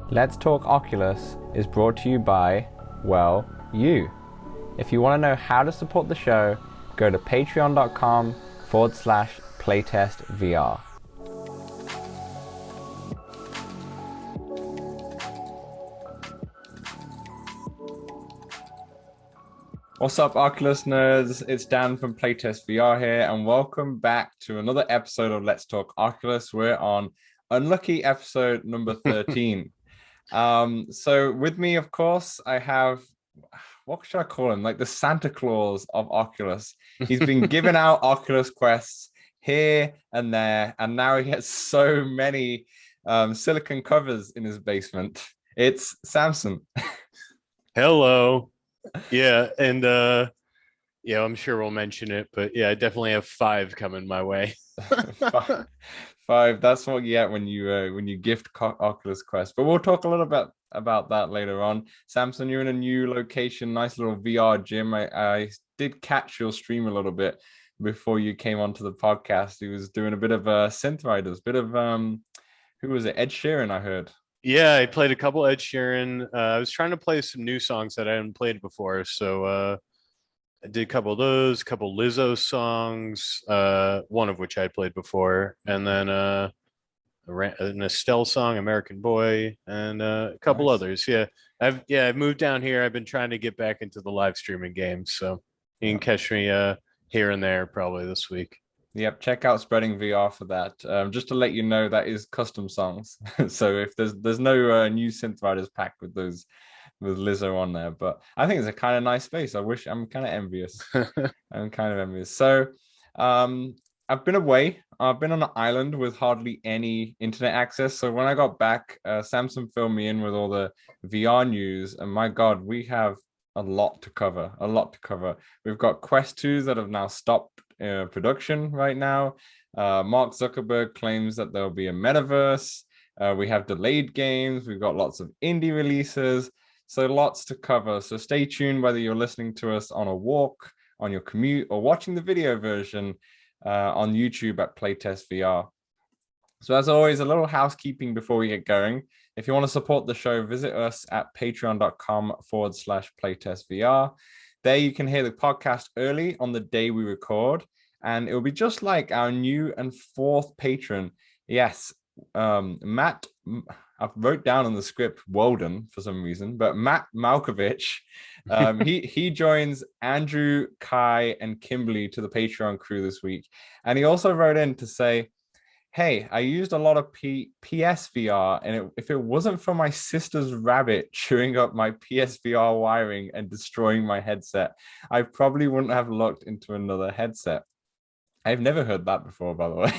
Let's Talk Oculus is brought to you by, well, you. If you want to know how to support the show, go to patreon.com/playtestvr. What's up, Oculus nerds? It's Dan from Playtest VR here, and welcome back to another episode of Let's Talk Oculus. We're on unlucky episode number 13. So with me, of course, I have, what should I call him? Like the Santa Claus of Oculus. He's been giving out Oculus Quests here and there, and now he gets so many silicone covers in his basement. It's Samson. Hello. Yeah, and yeah, I'm sure we'll mention it, but yeah, I definitely have 5 coming my way. Five. That's what you get when you gift Oculus Quest. But we'll talk a little bit about that later on. Samson, you're in a new location, nice little VR gym. I did catch your stream a little bit before you came onto the podcast. He was doing a bit of synth riders, bit of who was it? Ed Sheeran, I heard. Yeah, I played a couple Ed Sheeran. I was trying to play some new songs that I hadn't played before, so I did a couple of those, a couple Lizzo songs, one of which I played before, and then an Estelle song, American Boy, and a couple others. Yeah, I've moved down here. I've been trying to get back into the live streaming games, so you can catch me here and there probably this week. Yep, check out Spreading VR for that. Just to let you know, that is custom songs. So if there's no new synth riders pack with those with Lizzo on there, but I think it's a kind of nice space. I'm kind of envious. I'm kind of envious. So I've been away. I've been on an island with hardly any internet access. So when I got back, Samsung filled me in with all the VR news, and my God, we have a lot to cover. A lot to cover. We've got Quest 2s that have now stopped production right now. Mark Zuckerberg claims that there'll be a metaverse. We have delayed games. We've got lots of indie releases. So lots to cover. So stay tuned whether you're listening to us on a walk, on your commute, or watching the video version on YouTube at Playtest VR. So as always, a little housekeeping before we get going. If you want to support the show, visit us at patreon.com/playtestvr. There you can hear the podcast early on the day we record, and it will be just like our new and 4th patron. Yes, Matt, I wrote down on the script Walden for some reason, but Matt Malkovich, he joins Andrew, Kai, and Kimberly to the Patreon crew this week. And he also wrote in to say, hey, I used a lot of PSVR, and if it wasn't for my sister's rabbit chewing up my PSVR wiring and destroying my headset, I probably wouldn't have looked into another headset. I've never heard that before, by the way.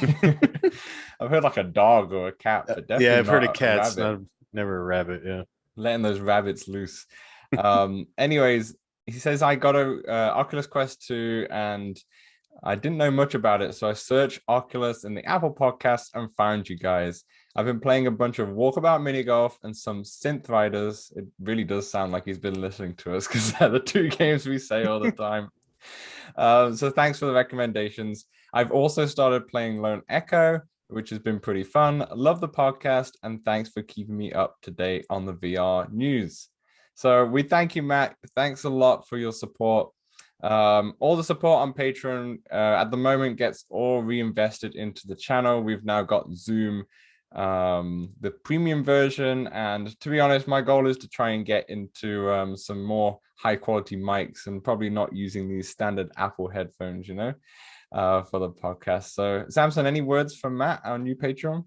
I've heard like a dog or a cat, but definitely yeah, I've heard of not a cats, rabbit. never a rabbit. Yeah, Letting those rabbits loose. Anyways, he says I got a Oculus Quest 2 and I didn't know much about it, so I searched Oculus in the Apple podcast and found you guys. I've been playing a bunch of Walkabout Mini Golf and some Synth Riders. It really does sound like he's been listening to us because they're the 2 games we say all the time. So thanks for the recommendations. I've also started playing Lone Echo, which has been pretty fun. Love the podcast, and thanks for keeping me up to date on the VR news. So we thank you, Matt. Thanks a lot for your support. All the support on Patreon at the moment gets all reinvested into the channel. We've now got Zoom, the premium version, and to be honest, my goal is to try and get into some more high quality mics and probably not using these standard Apple headphones, for the podcast. So Samson, any words from Matt, our new Patreon?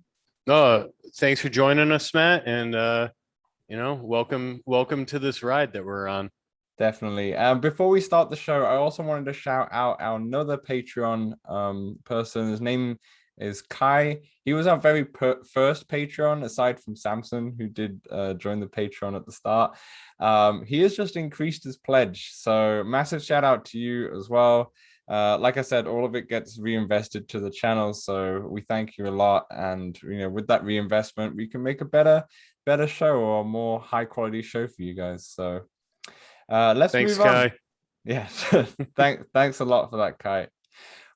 Thanks for joining us, Matt, and welcome to this ride that we're on. Definitely. Before we start the show, I also wanted to shout out another Patreon person. His name is Kai. He was our very first Patreon, aside from Samson, who did join the Patreon at the start. He has just increased his pledge. So massive shout out to you as well. Like I said, all of it gets reinvested to the channel. So we thank you a lot. And, with that reinvestment, we can make a better show or a more high quality show for you guys. So let's Thanks, move on. Kai. Yeah, thanks a lot for that, Kai.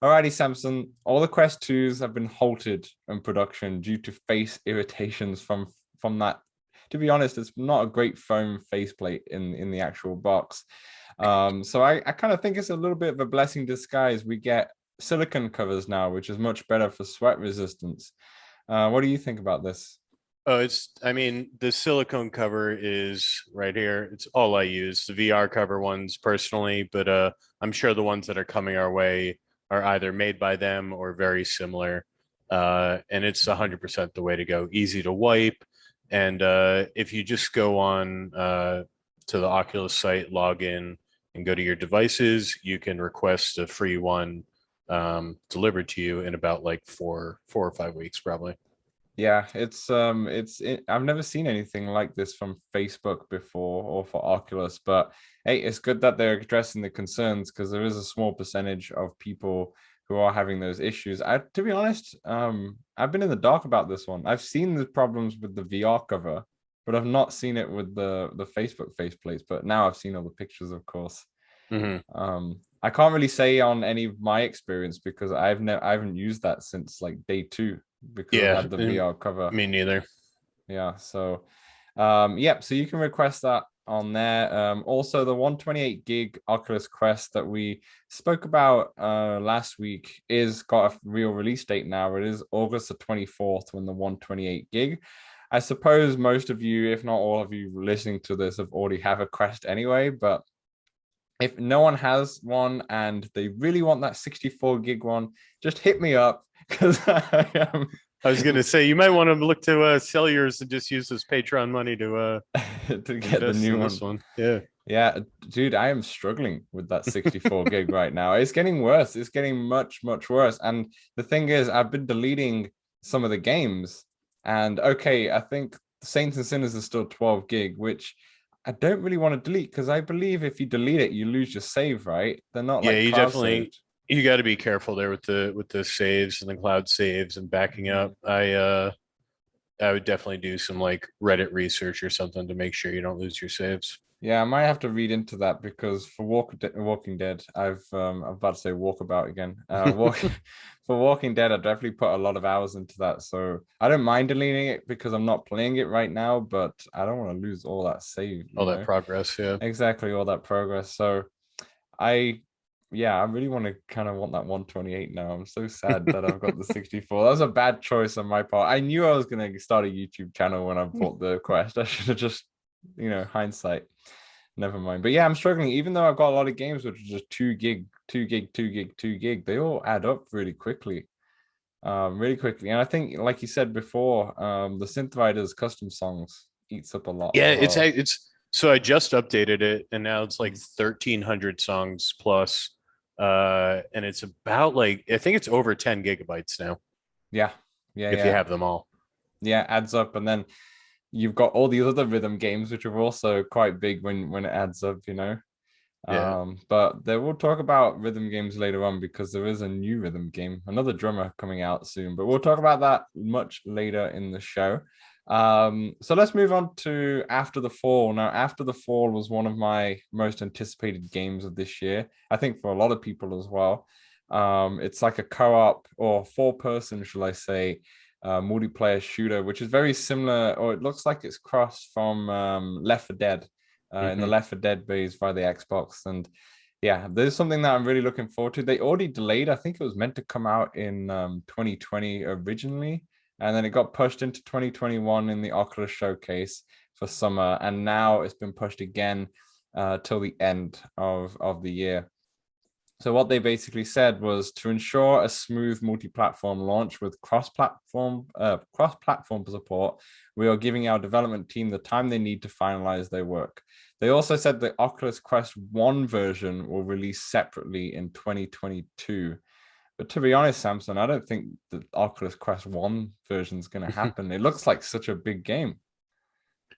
Alrighty, Samson. All the Quest 2s have been halted in production due to face irritations from that to be honest, it's not a great foam faceplate in the actual box. So I kind of think it's a little bit of a blessing in disguise. We get silicone covers now, which is much better for sweat resistance. What do you think about this? Oh, I mean, the silicone cover is right here. It's all I use. The VR cover ones personally, but I'm sure the ones that are coming our way are either made by them or very similar. And it's 100% the way to go. Easy to wipe. And if you just go on to the Oculus site, log in, and go to your devices, you can request a free one delivered to you in about like 4 or 5 weeks, probably. Yeah, I've never seen anything like this from Facebook before or for Oculus, but hey, it's good that they're addressing the concerns because there is a small percentage of people who are having those issues. To be honest, I've been in the dark about this one. I've seen the problems with the VR cover, but I've not seen it with the Facebook faceplates. But now I've seen all the pictures, of course. Mm-hmm. I can't really say on any of my experience because I haven't used that since like day two because I've Yeah, had the VR cover. me neither. Yeah, so yep, so you can request that on there. Also the 128 gig Oculus Quest that we spoke about last week is got a real release date now. It is August the 24th when the 128 gig. I suppose most of you, if not all of you listening to this, have already have a Quest anyway, but if no one has one and they really want that 64 gig one, just hit me up because I am I was gonna say you might want to look to sell yours and just use this Patron money to to get the invest new in this one. one. Yeah. Yeah, dude, I am struggling with that 64 gig right now. It's getting worse. It's getting much, much worse. And the thing is, I've been deleting some of the games. And okay, I think Saints and Sinners is still 12 gig, which I don't really want to delete because I believe if you delete it, you lose your save, right? They're not Yeah, like you cloud definitely saved. you got to be careful there with the saves and the cloud saves and backing up. Mhm. I would definitely do some like Reddit research or something to make sure you don't lose your saves. Yeah, I might have to read into that because for Walking Dead, I'm about to say Walkabout again. For Walking Dead, I definitely put a lot of hours into that, so I don't mind deleting it because I'm not playing it right now, but I don't want to lose all that save, All that progress, yeah. exactly all that progress. So I, yeah, I really want to kind of want that 128 now. I'm so sad that I've got the 64. That was a bad choice on my part. I knew I was gonna start a YouTube channel when I bought the Quest. I should have just, hindsight. Never mind. But yeah, I'm struggling. Even though I've got a lot of games which are just 2 gig, 2 gig, 2 gig, 2 gig, they all add up really quickly. Really quickly. And I think, like you said before, the Synth Riders custom songs eats up a lot Yeah, as well. it's so I just updated it and now it's like Mhm. 1,300 songs plus. And it's about like I think it's over 10 gigabytes now Yeah, yeah, if you yeah, have them all. yeah. Adds up, and then you've got all these other rhythm games which are also quite big when it adds up. Yeah. But they will talk about rhythm games later on because there is a new rhythm game, another drummer coming out soon. But we'll talk about that much later in the show. So let's move on to After the Fall. Now, After the Fall was one of my most anticipated games of this year. I think for a lot of people as well. It's like a co-op or four-person, shall I say, multiplayer shooter, which is very similar, or it looks like it's crossed from Left 4 Dead in the Hmm. Left 4 Dead base by the Xbox. And yeah, there's something that I'm really looking forward to. They already delayed, I think it was meant to come out in 2020 originally, and then it got pushed into 2021 in the Oculus showcase for summer. And now it's been pushed again till the end of the year. So what they basically said was to ensure a smooth multi-platform launch with cross-platform support, we are giving our development team the time they need to finalize their work. They also said the Oculus Quest 1 version will release separately in 2022. But to be honest, Samson, I don't think the Oculus Quest 1 version is going to happen. It looks like such a big game.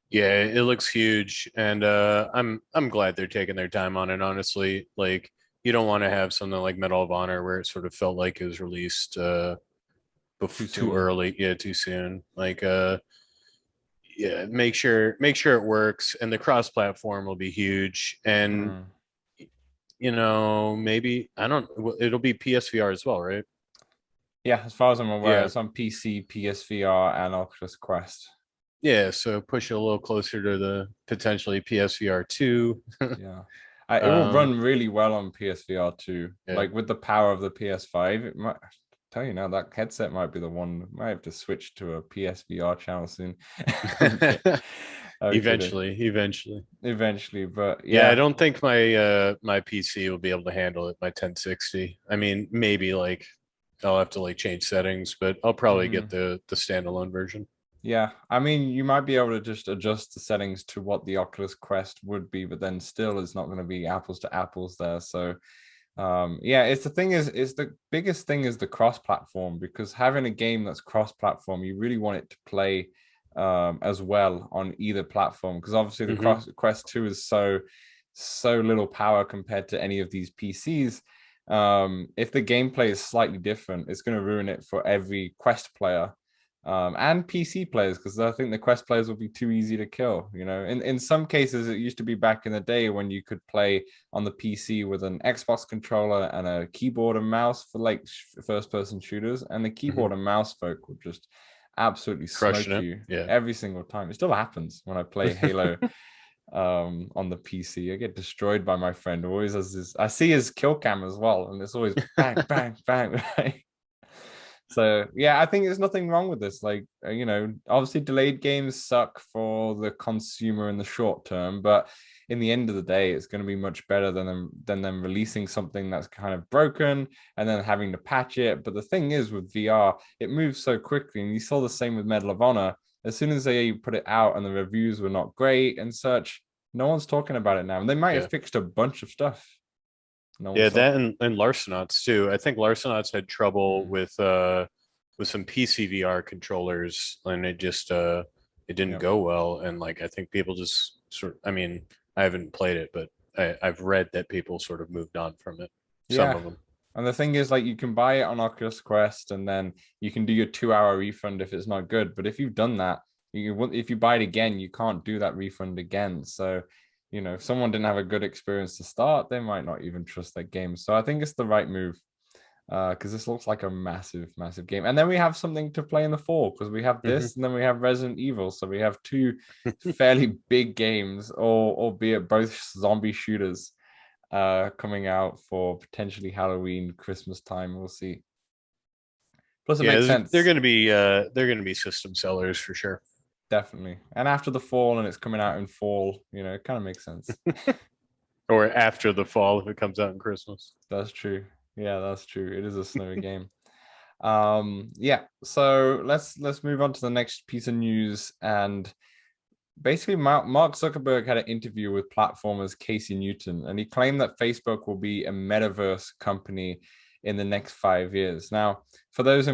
Yeah, it looks huge, and I'm glad they're taking their time on it. Honestly, like you don't want to have something like Medal of Honor where it sort of felt like it was released Too too soon. early, yeah, too soon. Like yeah, make sure it works, and the cross platform will be huge, and Mm. maybe I don't. It'll be PSVR as well, right? Yeah, as far as I'm aware, Yeah. it's on PC, PSVR, and Oculus Quest. Yeah, so push it a little closer to the potentially PSVR 2. Yeah. It will um, run really well on PSVR 2. yeah. Like with the power of the PS5, it might tell you now that headset might be the one. Might have to switch to a PSVR channel soon. I'm I'm kidding. Eventually. Eventually, but Yeah, I yeah. don't think my PC will be able to handle it, my 1060. I mean, maybe like I'll have to like change settings, but I'll probably get Mhm. the standalone version. Yeah, I mean, you might be able to just adjust the settings to what the Oculus Quest would be, but then still, it's not going to be apples to apples there. So, yeah, it's the thing is the biggest thing is the cross-platform because having a game that's cross-platform, you really want it to play as well on either platform because obviously the Hmm. cross Quest 2 is so little power compared to any of these PCs. If the gameplay is slightly different, it's going to ruin it for every Quest player and PC players because I think the Quest players will be too easy to kill. You know, in some cases, it used to be back in the day when you could play on the PC with an Xbox controller and a keyboard and mouse for like first person shooters, and the Hmm. keyboard and mouse folk would just absolutely Crushing smoke it. you Yeah. every single time. It still happens when I play Halo on the PC. I get destroyed by my friend. Always has this. I see his kill cam as well, and it's always bang, bang, bang. Right? So yeah, I think there's nothing wrong with this. Like you know, obviously delayed games suck for the consumer in the short term, but in the end of the day, it's going to be much better than them releasing something that's kind of broken and then having to patch it. But the thing is, with VR, it moves so quickly, and you saw the same with Medal of Honor. As soon as they put it out and the reviews were not great and such, no one's talking about it now. And they might have Yeah. fixed a bunch of stuff. No Yeah, one's that talking. and Larcenauts too. I think Larcenauts had trouble Mm, with some PCVR controllers and it didn't yeah. go well. And like I think people just I mean, I haven't played it, but I've read that people sort of moved on from it. Some Yeah. of them. And the thing is, like, you can buy it on Oculus Quest, and then you can do your 2 hour refund if it's not good. But if you've done that, if you buy it again, you can't do that refund again. So, you know, if someone didn't have a good experience to start, they might not even trust that game. So I think it's the right move because this looks like a massive, massive game. And then we have something to play in the fall because we have Hmm. this, and then we have Resident Evil. So we have two fairly big games, or albeit both zombie shooters coming out for potentially Halloween, Christmas time. We'll see. Plus, it Yeah, makes sense, they're gonna be system sellers for sure. definitely. And after the fall, and it's coming out in fall, you know, it kind of makes sense. Or after the fall if it comes out in Christmas. That's true. Yeah, that's true. It is a snowy game. Yeah. So let's move on to the next piece of news. And basically, Mark Zuckerberg had an interview with platformers Casey Newton, and he claimed that Facebook will be a metaverse company in the next 5 years. Now, for those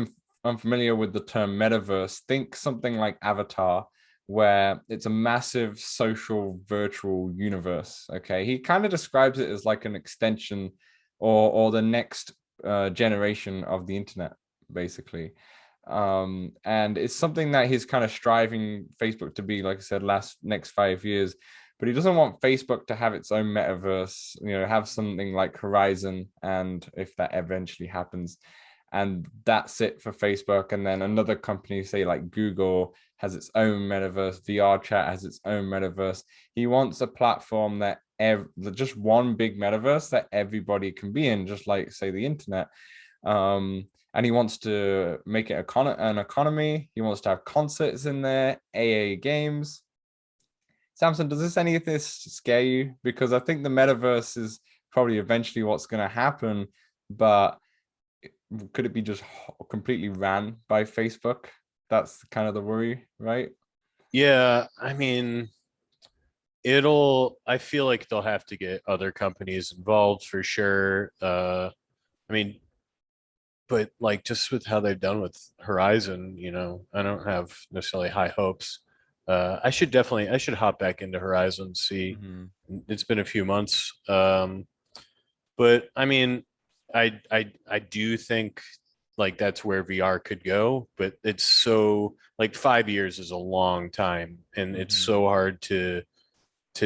unfamiliar with the term metaverse, think something like Avatar, where it's a massive social virtual universe. Okay, he kind of describes it as like an extension or the next generation of the internet, basically. And it's something that he's kind of striving Facebook to be, like I said, next 5 years. But he doesn't want Facebook to have its own metaverse, you know, have something like Horizon, and if that eventually happens, and that's it for Facebook. And then another company, say like Google, has its own metaverse, VR chat has its own metaverse. He wants a platform that just one big metaverse that everybody can be in, just like say the internet. And he wants to make it an economy. He wants to have concerts in there, AA games. Samson, does any of this scare you? Because I think the metaverse is probably eventually what's going to happen, but could it be just completely ran by Facebook? That's kind of the worry, right? Yeah, I mean, I feel like they'll have to get other companies involved for sure. I mean, but like just with how they've done with Horizon, I don't have necessarily high hopes. I should hop back into Horizon, see. Mm-hmm. It's been a few months. But I mean, I do think like that's where VR could go, but it's so like 5 years is a long time, and it's Mm-hmm. so hard to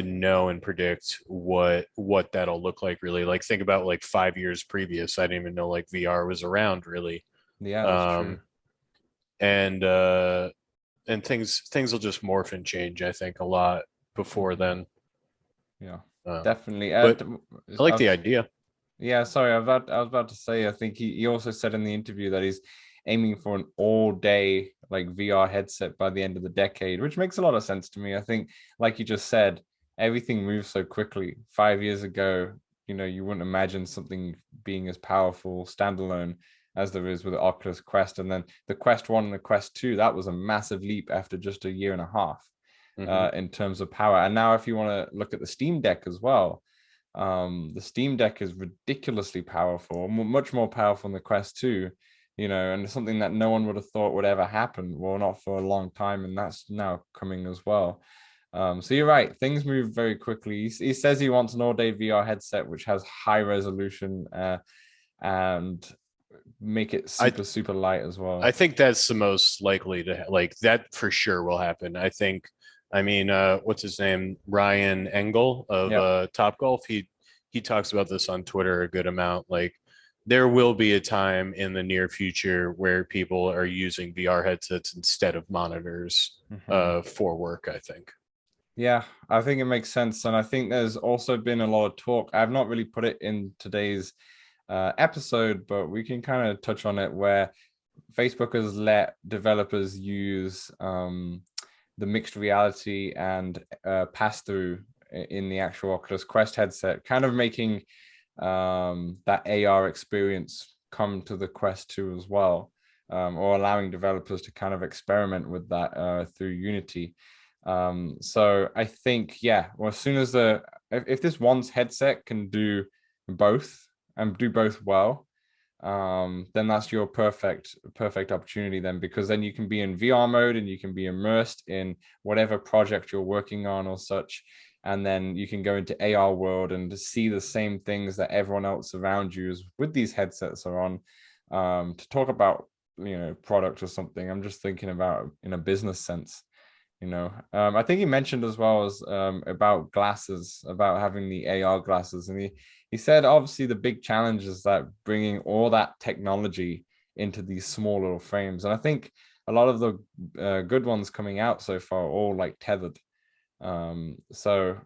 know and predict what that'll look like really. Like think about like 5 years previous. I didn't even know like VR was around really. Yeah, that's true. Um and and things will just morph and change, I think, a lot before then. Yeah, Um, definitely. but I like the idea. Yeah, sorry, I was about to say, I think he also said in the interview that he's aiming for an all-day like VR headset by the end of the decade, which makes a lot of sense to me. I think, like you just said, everything moves so quickly. 5 years ago, you wouldn't imagine something being as powerful standalone as there is with the Oculus Quest. And then the Quest 1 and the Quest 2, that was a massive leap after just a year and a half in terms of power. And now if you want to look at the Steam Deck as well, the Steam Deck is ridiculously powerful, much more powerful than the Quest 2, and it's something that no one would have thought would ever happen. Well, not for a long time, and that's now coming as well. So you're right, things move very quickly. He says he wants an all-day VR headset which has high resolution and make it super light as well. I think that's the most likely to like that for sure will happen. I mean, what's his name? Ryan Engel of Top Golf. He talks about this on Twitter a good amount. Like there will be a time in the near future where people are using VR headsets instead of monitors for work, I think. Yeah, I think it makes sense. And I think there's also been a lot of talk. I've not really put it in today's episode, but we can kind of touch on it where Facebook has let developers use the mixed reality and pass through in the actual Oculus Quest headset, kind of making that AR experience come to the Quest 2 as well, or allowing developers to kind of experiment with that through Unity. So I think, well, as soon as if this one's headset can do both and do both well, then that's your perfect opportunity then, because then you can be in VR mode and you can be immersed in whatever project you're working on or such, and then you can go into AR world and see the same things that everyone else around you is with these headsets are on. To talk about product or something, I'm just thinking about in a business sense. I think he mentioned as well as about glasses, about having the AR glasses, and he said obviously the big challenge is that bringing all that technology into these small little frames, and I think a lot of the good ones coming out so far are all like tethered. So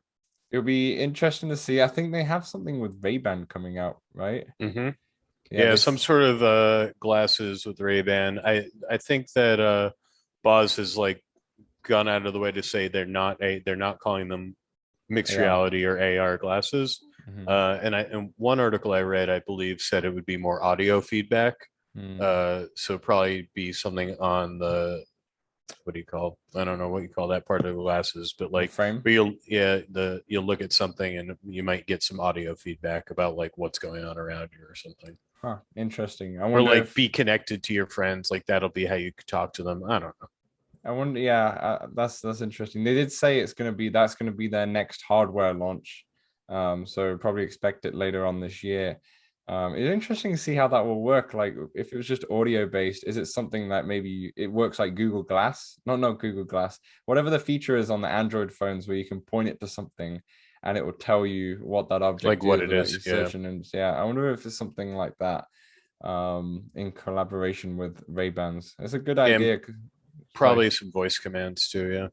it'll be interesting to see. I think they have something with Ray-Ban coming out, right? Yeah, some sort of glasses with Ray-Ban. I think that Boz has like gone out of the way to say they're not calling them mixed reality or AR glasses. And one article I read, I believe, said it would be more audio feedback. So probably be something on the what do you call? I don't know what you call that part of the glasses, but like frame. But you'll look at something and you might get some audio feedback about like what's going on around you or something. Huh, interesting. Or like be connected to your friends. Like that'll be how you could talk to them. I don't know. I wonder. Yeah, that's interesting. They did say that's going to be their next hardware launch. So probably expect it later on this year. It's interesting to see how that will work. Like if it was just audio based, is it something that maybe it works like Google Glass? Not Google Glass. Whatever the feature is on the Android phones where you can point it to something and it will tell you what that object like what is, it is. Searching and I wonder if it's something like that in collaboration with Ray-Bans. It's a good idea. Probably some voice commands too.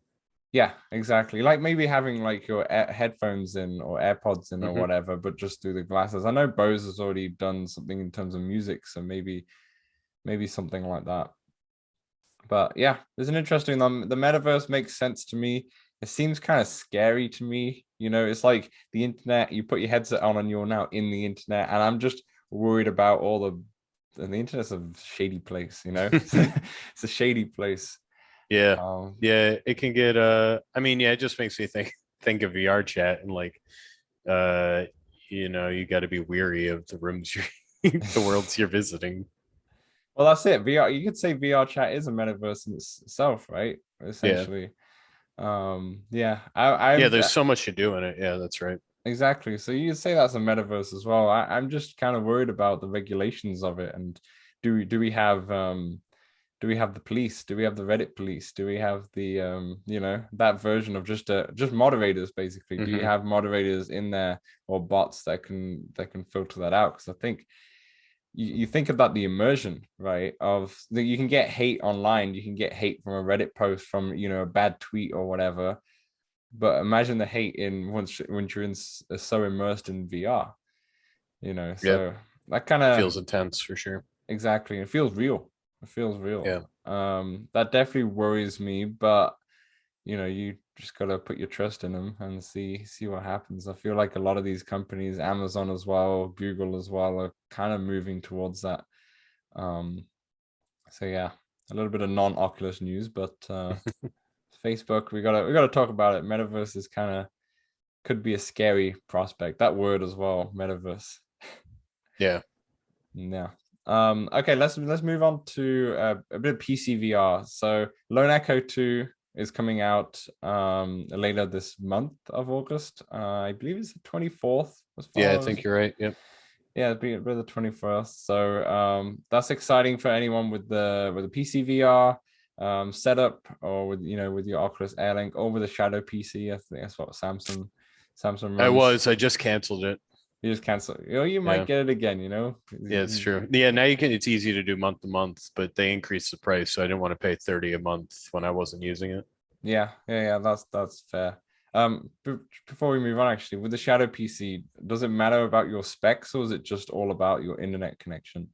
Yeah, exactly. Like maybe having like your headphones in or AirPods in or whatever, but just through the glasses. I know Bose has already done something in terms of music, so maybe something like that. But yeah, there's an interesting the metaverse makes sense to me. It seems kind of scary to me. It's like the internet, you put your headset on and you're now in the internet, and I'm just worried about the internet's a shady place, it's a shady place. Yeah, it can get I mean, it just makes me think of VR chat and like you got to be weary of the rooms the worlds you're visiting. Well, that's it. VR, you could say VR chat is a metaverse in itself, right? Essentially. There's so much to do in it. Yeah, that's right. Exactly. So you could say that's a metaverse as well. I'm just kind of worried about the regulations of it. And do we have the police? Do we have the Reddit police? Do we have the that version of just moderators basically? Do you have moderators in there or bots that can filter that out? Because I think you think about the immersion, right? Of that you can get hate online, you can get hate from a Reddit post, from a bad tweet or whatever. But imagine the hate in once when you're so immersed in VR, Yep. So that kind of Feels intense for sure. exactly. It feels real. It feels real. Yeah. That definitely worries me, but you just gotta put your trust in them and see what happens. I feel like a lot of these companies, Amazon as well, Google as well, are kind of moving towards that. Um, so yeah, a little bit of non-Oculus news, but Facebook, we gotta talk about it. Metaverse is kind of could be a scary prospect. That word as well, metaverse. Yeah. Yeah. Okay, let's move on to a bit of PC VR. So Lone Echo 2 is coming out later this month of August. I believe it's the 24th as Yeah, I far as think you're right. Yep. yeah, it'd be the 21st. So that's exciting for anyone with the PC VR setup, or with your Oculus Air Link, or with a Shadow PC. I think that's what Samsung runs. I just canceled it. You just cancel. You might Yeah. get it again. Yeah, it's true. Yeah, now it's easy to do month to month, but they increased the price, so I didn't want to pay 30 a month when I wasn't using it. Yeah. That's fair. Before we move on, actually, with the Shadow PC, does it matter about your specs, or is it just all about your internet connection?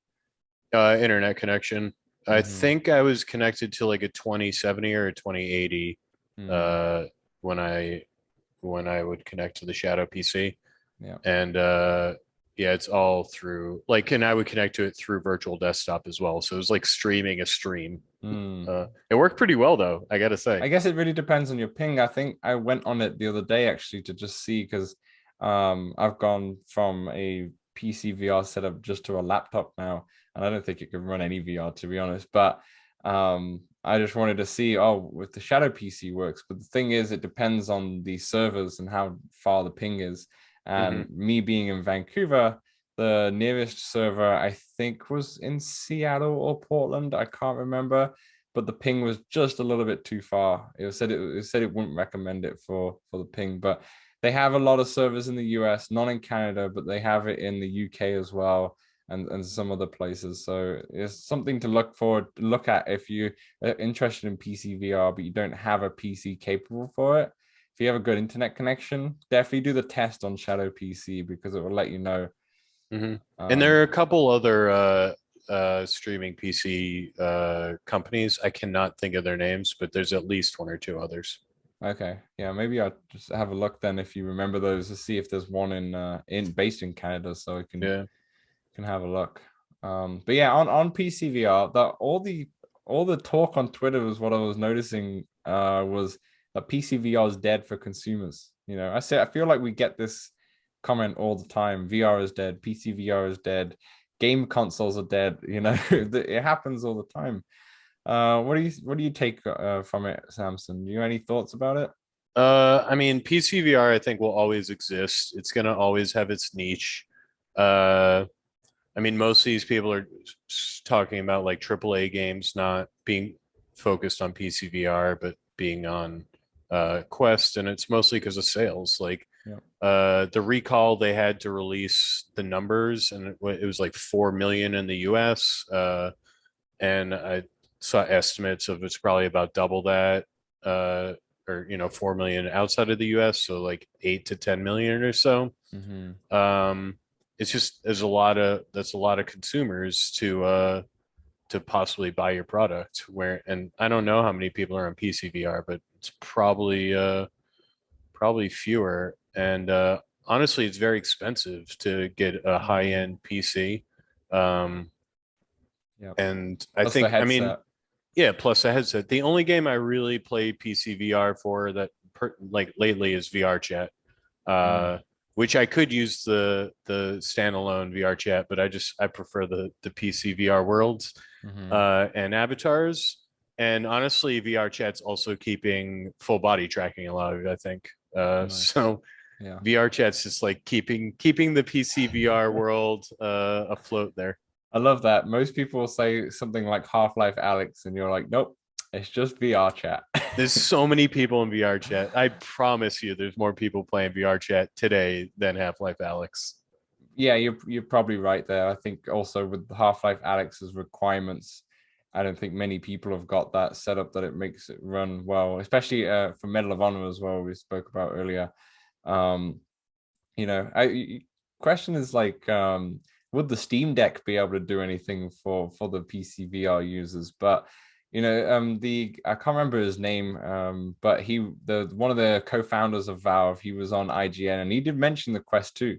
Internet connection. I Mm-hmm. think I was connected to like a 2070 or a 2080 Mm, uh when I would connect to the Shadow PC. yeah. And yeah, it's all through like, and I would connect to it through virtual desktop as well. So it was like streaming a stream. Mm. It worked pretty well though, I gotta say. I guess it really depends on your ping. I think I went on it the other day actually to just see, because I've gone from a PC VR setup just to a laptop now, and I don't think it can run any VR, to be honest. But I just wanted to see, if the Shadow PC works. But the thing is, it depends on the servers and how far the ping is. Hmm. And me being in Vancouver, the nearest server I think was in Seattle or Portland. I can't remember, but the ping was just a little bit too far. It said it wouldn't recommend it for the ping, but they have a lot of servers in the US, not in Canada, but they have it in the UK as well, and some other places. So it's something to look at if you are interested in PC VR, but you don't have a PC capable for it. If you have a good internet connection, definitely do the test on Shadow PC, because it will let you know. Hmm. And there are Um, a couple other streaming PC companies. I cannot think of their names, but there's at least one or two others. Okay. Yeah, maybe I'll just have a look then, if you remember those, to see if there's one in based in Canada, so I Yeah. can have a look. But yeah, on PCVR, that all the talk on Twitter was, what I was noticing was that PCVR is dead for consumers. I feel like we get this comment all the time. VR is dead, PCVR is dead, game consoles are dead, it happens all the time. What do you take from it, Samson? Do you have any thoughts about it? I mean, PCVR I think will always exist. It's gonna always have its niche. Uh, I mean, most of these people are talking about like AAA games not being focused on PCVR, but being on Quest, and it's mostly because of sales. Like Yeah. the recall, they had to release the numbers, and it was like 4 million in the US, and I saw estimates of it's probably about double that, uh, or 4 million outside of the US, so like 8 to 10 million or so. Mm-hmm. Um, it's just that's a lot of consumers to possibly buy your product. And I don't know how many people are on PCVR, but it's probably fewer. And honestly, it's very expensive to get a high Mm. end PC. Um, Yeah. and I Plus the think, I mean, headset. yeah, plus a headset. The only game I really played PC VR for like lately is VR chat, Mm. uh, which I could use the standalone VR chat, but I prefer the PC VR worlds Mm-hmm. and avatars. And honestly, VR chat's also keeping full body tracking alive, I think. Nice. So Yeah. VR chat's just like keeping the PC VR world afloat there. I love that. Most people will say something like Half-Life Alex, and you're like, nope, it's just VR chat. There's so many people in VR chat. I promise you, there's more people playing VR chat today than Half-Life Alex. Yeah, you're probably right there. I think also with Half-Life Alyx's requirements, I don't think many people have got that set up that it makes it run well, especially for Medal of Honor as well, we spoke about earlier. Um, question is like, would the Steam Deck be able to do anything for the PC VR users? But the I can't remember his name, but the one of the co-founders of Valve, he was on IGN and he did mention the Quest 2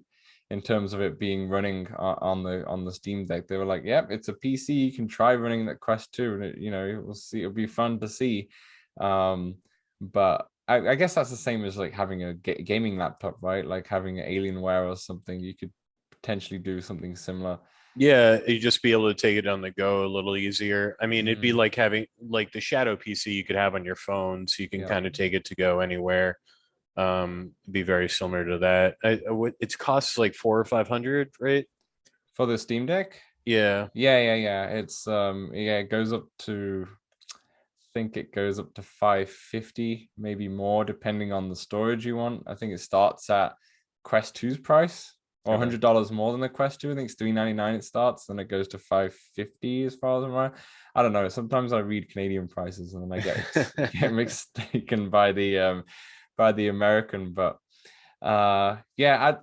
in terms of it being running on the Steam Deck. They were like, "Yep, it's a PC. You can try running that Quest 2, and we'll see. It'll be fun to see." But I guess that's the same as like having a gaming laptop, right? Like having an Alienware or something. You could potentially do something similar. Yeah, you just be able to take it on the go a little easier. I mean, it'd be Mm, like having like the Shadow PC you could have on your phone, so you can yeah. kind of take it to go anywhere. Be very similar to that. It's costs like 400 or 500, right? For the Steam Deck? Yeah. Yeah. It's it goes up to, I think it goes up to 550, maybe more, depending on the storage you want. I think it starts at Quest 2's price, or Okay. $100 more than the Quest 2. I think it's 399 it starts, then it goes to 550 as far as I'm aware. I don't know. Sometimes I read Canadian prices and then I get mistaken by the American, but yeah,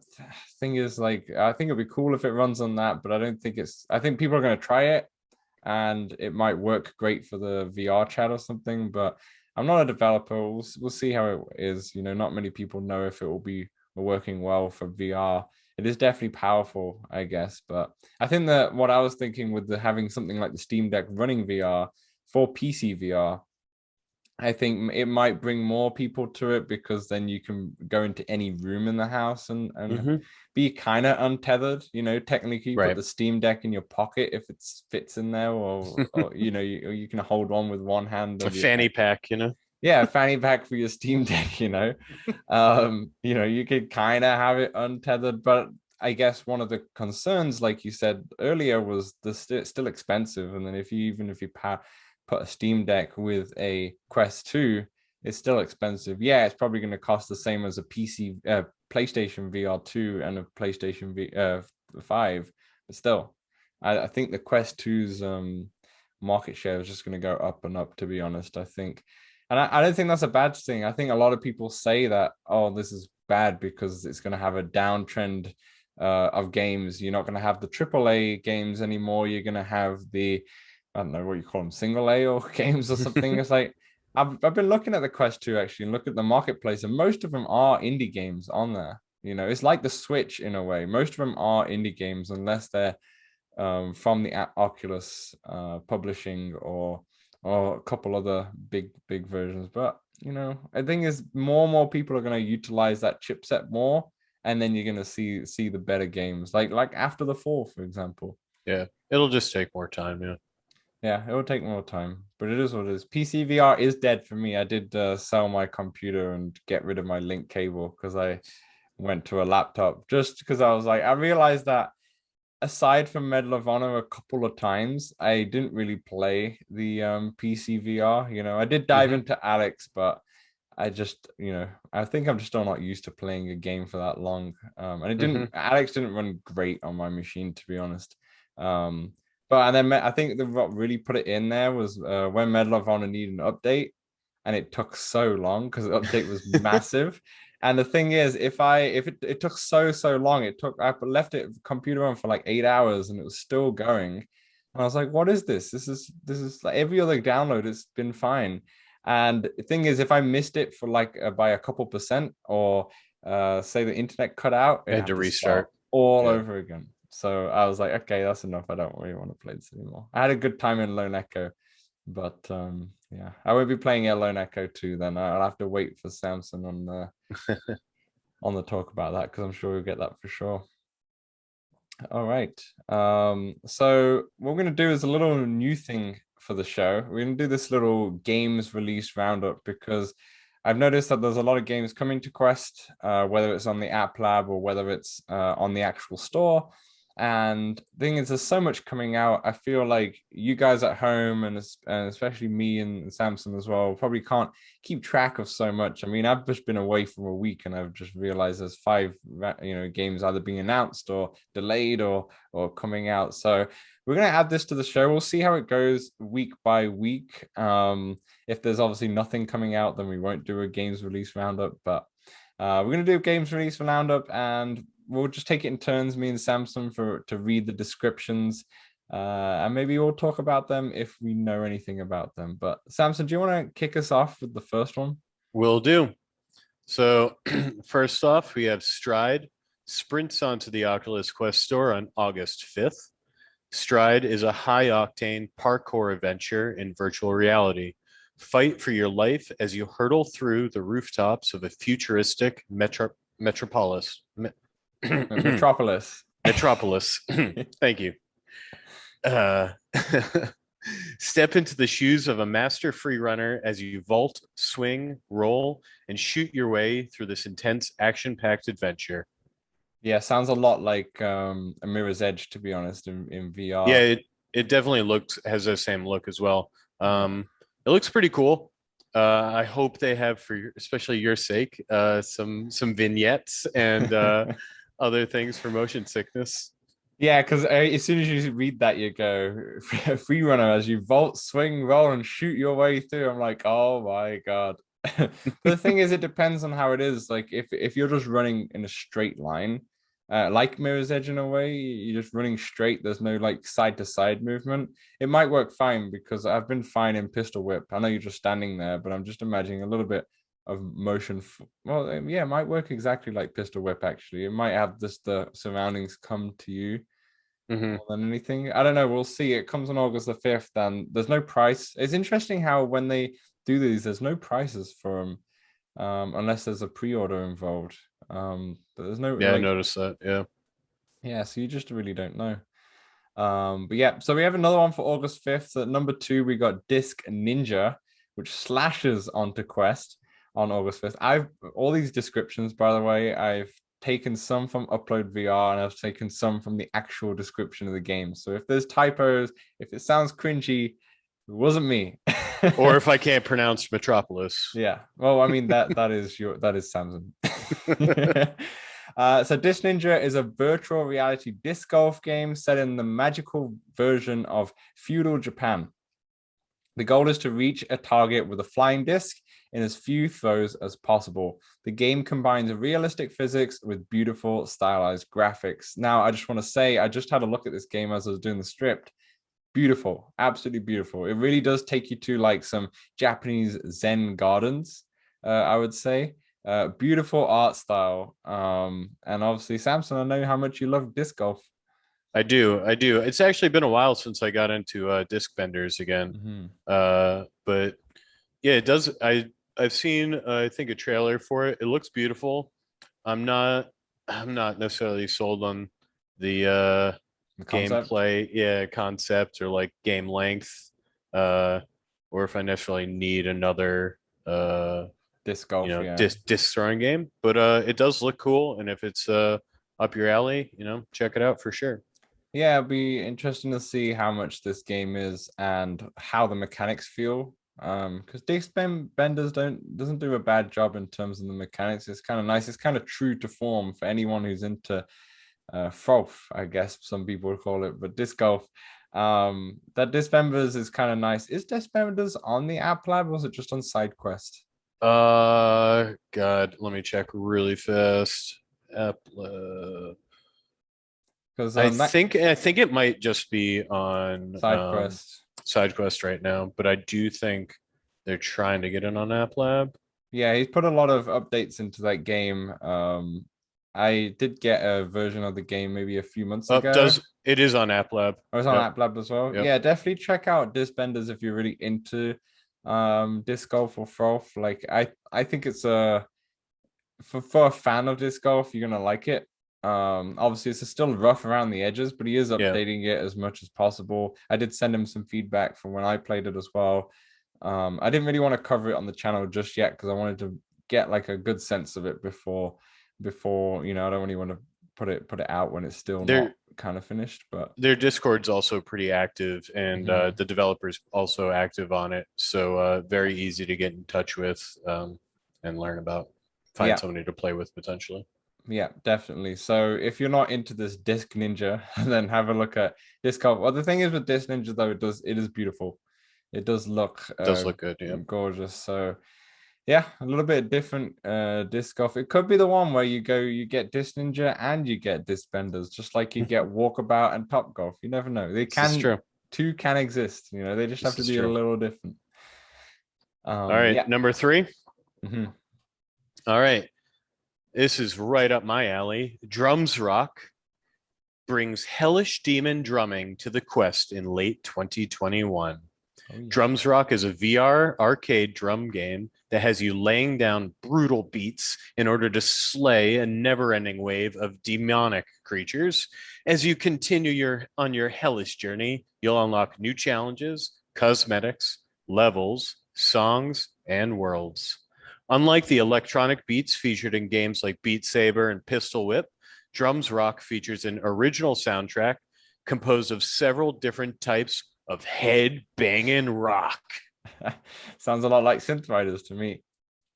thing is like I think it'd be cool if it runs on that, but I think people are going to try it and it might work great for the VR chat or something, but I'm not a developer. We'll see how it is. Not many people know if it will be working well for VR. It is definitely powerful, I guess, but I think that what I was thinking with having something like the Steam Deck running VR for PC VR, I think it might bring more people to it because then you can go into any room in the house and Hmm. be kind of untethered. Technically, you put Right. the Steam Deck in your pocket if it fits in there, or you can hold one with one hand A and fanny pack, you know? yeah, a fanny pack for your Steam Deck. You could kind of have it untethered, but I guess one of the concerns, like you said earlier, was it's still expensive, and then if you put a Steam Deck with a Quest 2, it's still expensive. Yeah, it's probably going to cost the same as a PlayStation VR 2 and a PlayStation 5, but still, I think the Quest 2's market share is just going to go up and up. To be honest, I think. And I don't think that's a bad thing. I think a lot of people say that, oh, this is bad because it's going to have a downtrend of games. You're not going to have the AAA games anymore. You're going to have I don't know what you call them, single A or games or something. It's like, I've been looking at the Quest 2 actually and look at the marketplace, and most of them are indie games on there. It's like the Switch in a way. Most of them are indie games unless they're from the Oculus publishing or a couple other big versions. But I think is more and more people are going to utilize that chipset more, and then you're going to see the better games like after the fall, for example. Yeah. It'll just take more time. Yeah. Yeah, it will take more time, but it is what it is. PC VR is dead for me. I did sell my computer and get rid of my link cable because I went to a laptop just because I was like, I realized that aside from Medal of Honor a couple of times, I didn't really play the PC VR. I did dive Hmm. into Alex, but I think I'm just still not used to playing a game for that long. And Hmm. Alex didn't run great on my machine, to be honest. Um, but and then I think what really put it in there was when Medal of Honor needed an update, and it took so long because the update was massive. And the thing is, if it took so long, I left it computer on for like 8 hours and it was still going. And I was like, what is this? This is like every other download, it's been fine. And the thing is, if I missed it for like by a couple percent, or say the internet cut out, I it had had to to start restart. all Yeah. over again. So I was like, okay, that's enough. I don't really want to play this anymore. I had a good time in Lone Echo, but yeah, I won't be playing Lone Echo 2 then. I'll have to wait for Samson on the talk about that because I'm sure we'll get that for sure. All right. So what we're gonna do is a little new thing for the show. We're gonna do this little games release roundup because I've noticed that there's a lot of games coming to Quest, whether it's on the App Lab or whether it's on the actual store. And the thing is, there's so much coming out. I feel like you guys at home, and especially me and Samson as well, probably can't keep track of so much. I mean, I've just been away for a week, and I've just realized there's five, games either being announced or delayed or coming out. So we're gonna add this to the show. We'll see how it goes week by week. If there's obviously nothing coming out, then we won't do a games release roundup. But we're gonna do a games release roundup, and we'll just take it in turns, me and Samson, to read the descriptions, and maybe we'll talk about them if we know anything about them. But Samson, do you want to kick us off with the first one? Will do. So first off, we have Stride sprints onto the Oculus Quest store on August 5th. Stride is a high-octane parkour adventure in virtual reality. Fight for your life as you hurtle through the rooftops of a futuristic metropolis. Metropolis. Metropolis. Thank you. Uh, Step into the shoes of a master free runner as you vault, swing, roll, and shoot your way through this intense action-packed adventure. Yeah, sounds a lot like a Mirror's Edge, to be honest, in VR. Yeah, it definitely has the same look as well. It looks pretty cool. I hope they have, for especially your sake, some vignettes and other things for motion sickness. Yeah, because as soon as you read that, you go free runner as you vault, swing, roll, and shoot your way through. I'm like, oh my god. But the thing is, it depends on how it is. Like if you're just running in a straight line, like Mirror's Edge in a way, you're just running straight. There's no like side to side movement. It might work fine because I've been fine in Pistol Whip. I know you're just standing there, but I'm just imagining a little bit of motion. Well, yeah, it might work exactly like Pistol Whip. Actually, it might have just the surroundings come to you Mm-hmm. more than anything. I don't know. We'll see. It comes on August the 5th, and there's no price. It's interesting how when they do these, there's no prices for them, unless there's a pre-order involved. But there's no Yeah, I like, noticed that. Yeah. yeah. So you just really don't know. But yeah. So we have another one for August 5th. At number 2, we got Disc Ninja, which slashes onto Quest on August 5th. I've all these descriptions, by the way. I've taken some from Upload VR and I've taken some from the actual description of the game. So if there's typos, if it sounds cringy, it wasn't me. Or if I can't pronounce Metropolis. Yeah. Well, I mean that is Samson. So Disc Ninja is a virtual reality disc golf game set in the magical version of feudal Japan. The goal is to reach a target with a flying disc in as few throws as possible. The game combines realistic physics with beautiful stylized graphics. Now, I just want to say, I just had a look at this game as I was doing the script. Beautiful, absolutely beautiful. It really does take you to like some Japanese Zen gardens, I would say. Beautiful art style. And obviously, Samson, I know how much you love disc golf. I do. I do. It's actually been a while since I got into disc benders again. Mm-hmm. But yeah, it does. I've seen I think a trailer for it. It looks beautiful. I'm not I'm not necessarily sold on the The concept. gameplay, yeah, concept or like game length, uh, or if I necessarily need another Disc golf, yeah. disc throwing game. But it does look cool, and if it's up your alley, check it out for sure. Yeah, it'll be interesting to see how much this game is and how the mechanics feel. Because Benders doesn't do a bad job in terms of the mechanics. It's kind of nice. It's kind of true to form for anyone who's into froth, I guess some people would call it, but disc golf. That Dismembers is kind of nice. Is Dismembers on the App Lab or was it just on SideQuest? God, let me check really fast. App, Because I think it might just be on SideQuest. SideQuest right now, but I do think they're trying to get it on App Lab. Yeah, he's put a lot of updates into that game. I did get a version of the game maybe a few months ago. It is on App Lab. I was on App Lab as well. Yep. Yeah, definitely check out Disc Benders if you're really into disc golf or froth. Like I think it's for a fan of disc golf, you're gonna like it. Obviously it's still rough around the edges, but he is updating it as much as possible. I did send him some feedback from when I played it as well. I didn't really want to cover it on the channel just yet because I wanted to get like a good sense of it before I don't really want to put it out when it's still Their not kind of finished. But their Discord's also pretty active, and Mhm. the developers also active on it. So very easy to get in touch with and learn about. Find Yeah, somebody to play with potentially. yeah, definitely. So if you're not into this Disc Ninja, then have a look at Disc Golf. Well, the thing is with Disc Ninja though, it is beautiful. It does look Does look good, yeah. gorgeous. So yeah, a little bit different disc golf. It could be the one where you get Disc Ninja and you get Disc Benders, just like you get Walkabout and Top Golf. You never know. This is true. Two can exist. They just have This to is be a true. little different. All right, Yeah. number 3. Mhm. All right, this is right up my alley. Drums Rock brings hellish demon drumming to the Quest in late 2021. Oh yeah. Drums Rock is a VR arcade drum game that has you laying down brutal beats in order to slay a never-ending wave of demonic creatures. As you continue on your hellish journey, you'll unlock new challenges, cosmetics, levels, songs, and worlds. Unlike the electronic beats featured in games like Beat Saber and Pistol Whip, Drums Rock features an original soundtrack composed of several different types of head banging rock. Sounds a lot like Synth Riders to me.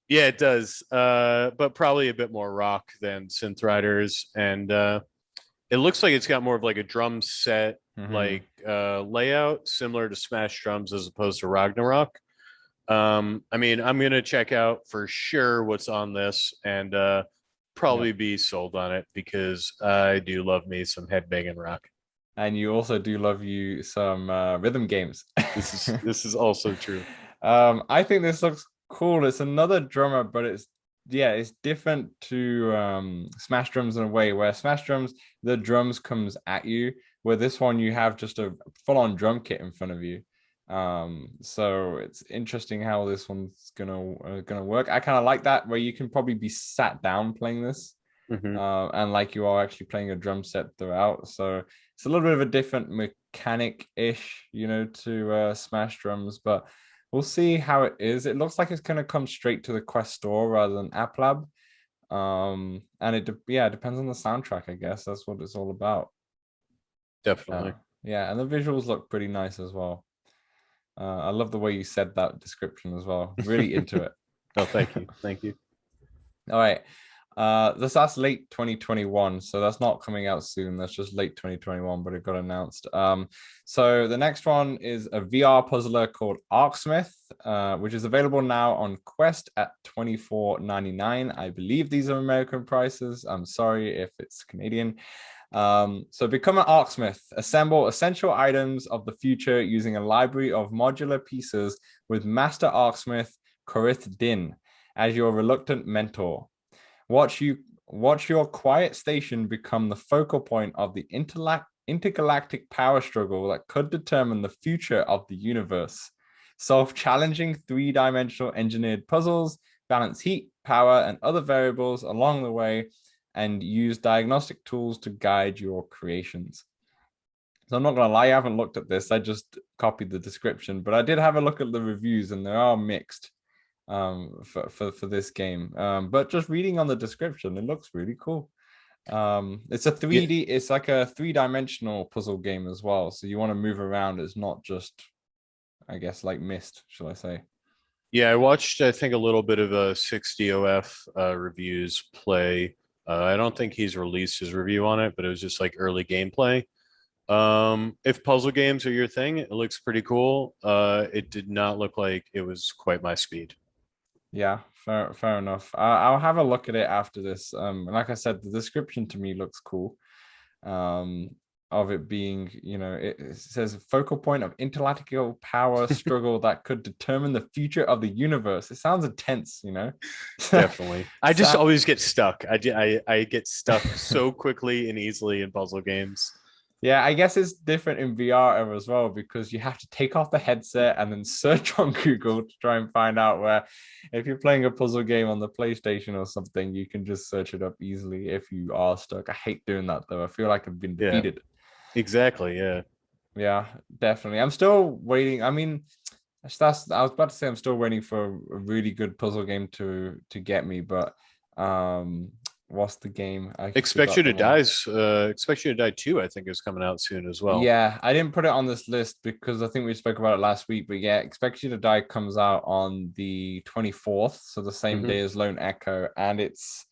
Yeah, it does. But probably a bit more rock than Synth Riders. And it looks like it's got more of like a drum set Mhm. like layout, similar to Smash Drums as opposed to Ragnarok. I mean, I'm gonna check out for sure what's on this and Yep. probably be sold on it because I do love me some headbanging rock. And you also do love you some rhythm games. This is also true. I think this looks cool. It's another drummer, but it's different to Smash Drums in a way where Smash Drums, the drums comes at you, where this one you have just a full-on drum kit in front of you. So it's interesting how this one's gonna work. I kind of like that where you can probably be sat down playing this, Mhm. and like you are actually playing a drum set throughout. So it's a little bit of a different mechanic-ish, to Smash Drums, but we'll see how it is. It looks like it's going to come straight to the Quest store rather than App Lab. And it depends on the soundtrack, I guess. That's what it's all about. Definitely. Yeah, and the visuals look pretty nice as well. I love the way you said that description as well. Really into it. Oh, thank you. Thank you. All right. That's late 2021, so that's not coming out soon. That's just late 2021, but it got announced. So the next one is a VR puzzler called Arcsmith, which is available now on Quest at $24.99. I believe these are American prices. I'm sorry if it's Canadian. So become an Arcsmith. Assemble essential items of the future using a library of modular pieces with Master Arcsmith Corith Din as your reluctant mentor. Watch your quiet station become the focal point of the intergalactic power struggle that could determine the future of the universe. Solve challenging three-dimensional engineered puzzles, balance heat, power, and other variables along the way, and use diagnostic tools to guide your creations. So I'm not gonna lie, I haven't looked at this. I just copied the description, but I did have a look at the reviews, and they are mixed for this game. But just reading on the description, it looks really cool. It's a Yeah, 3D, it's like a three-dimensional puzzle game as well. So you want to move around. It's not just, I guess, like Myst, shall I say? yeah. I watched, I think, a little bit of a 60OF reviews play. I don't think he's released his review on it, but it was just like early gameplay. If puzzle games are your thing, it looks pretty cool. It did not look like it was quite my speed. Yeah, fair enough. I'll have a look at it after this. Like I said, the description to me looks cool. Um, of it being, it says focal point of intellectual power struggle that could determine the future of the universe. It sounds intense. Definitely. I just So, always get stuck. I get stuck so quickly and easily in puzzle games. yeah, I guess it's different in VR era as well because you have to take off the headset and then search on Google to try and find out where, if you're playing a puzzle game on the PlayStation or something, you can just search it up easily if you are stuck. I hate doing that though. I feel like I've been Yeah, defeated. exactly. Yeah. Yeah, definitely. I'm still waiting. I mean, I was about to say I'm still waiting for a really good puzzle game to get me, but what's the game? I Expect forgot You the to name. Expect You to Die 2, I think, is coming out soon as well. Yeah, I didn't put it on this list because I think we spoke about it last week. But yeah, Expect You to Die comes out on the 24th, so the same Mhm. day as Lone Echo, and it's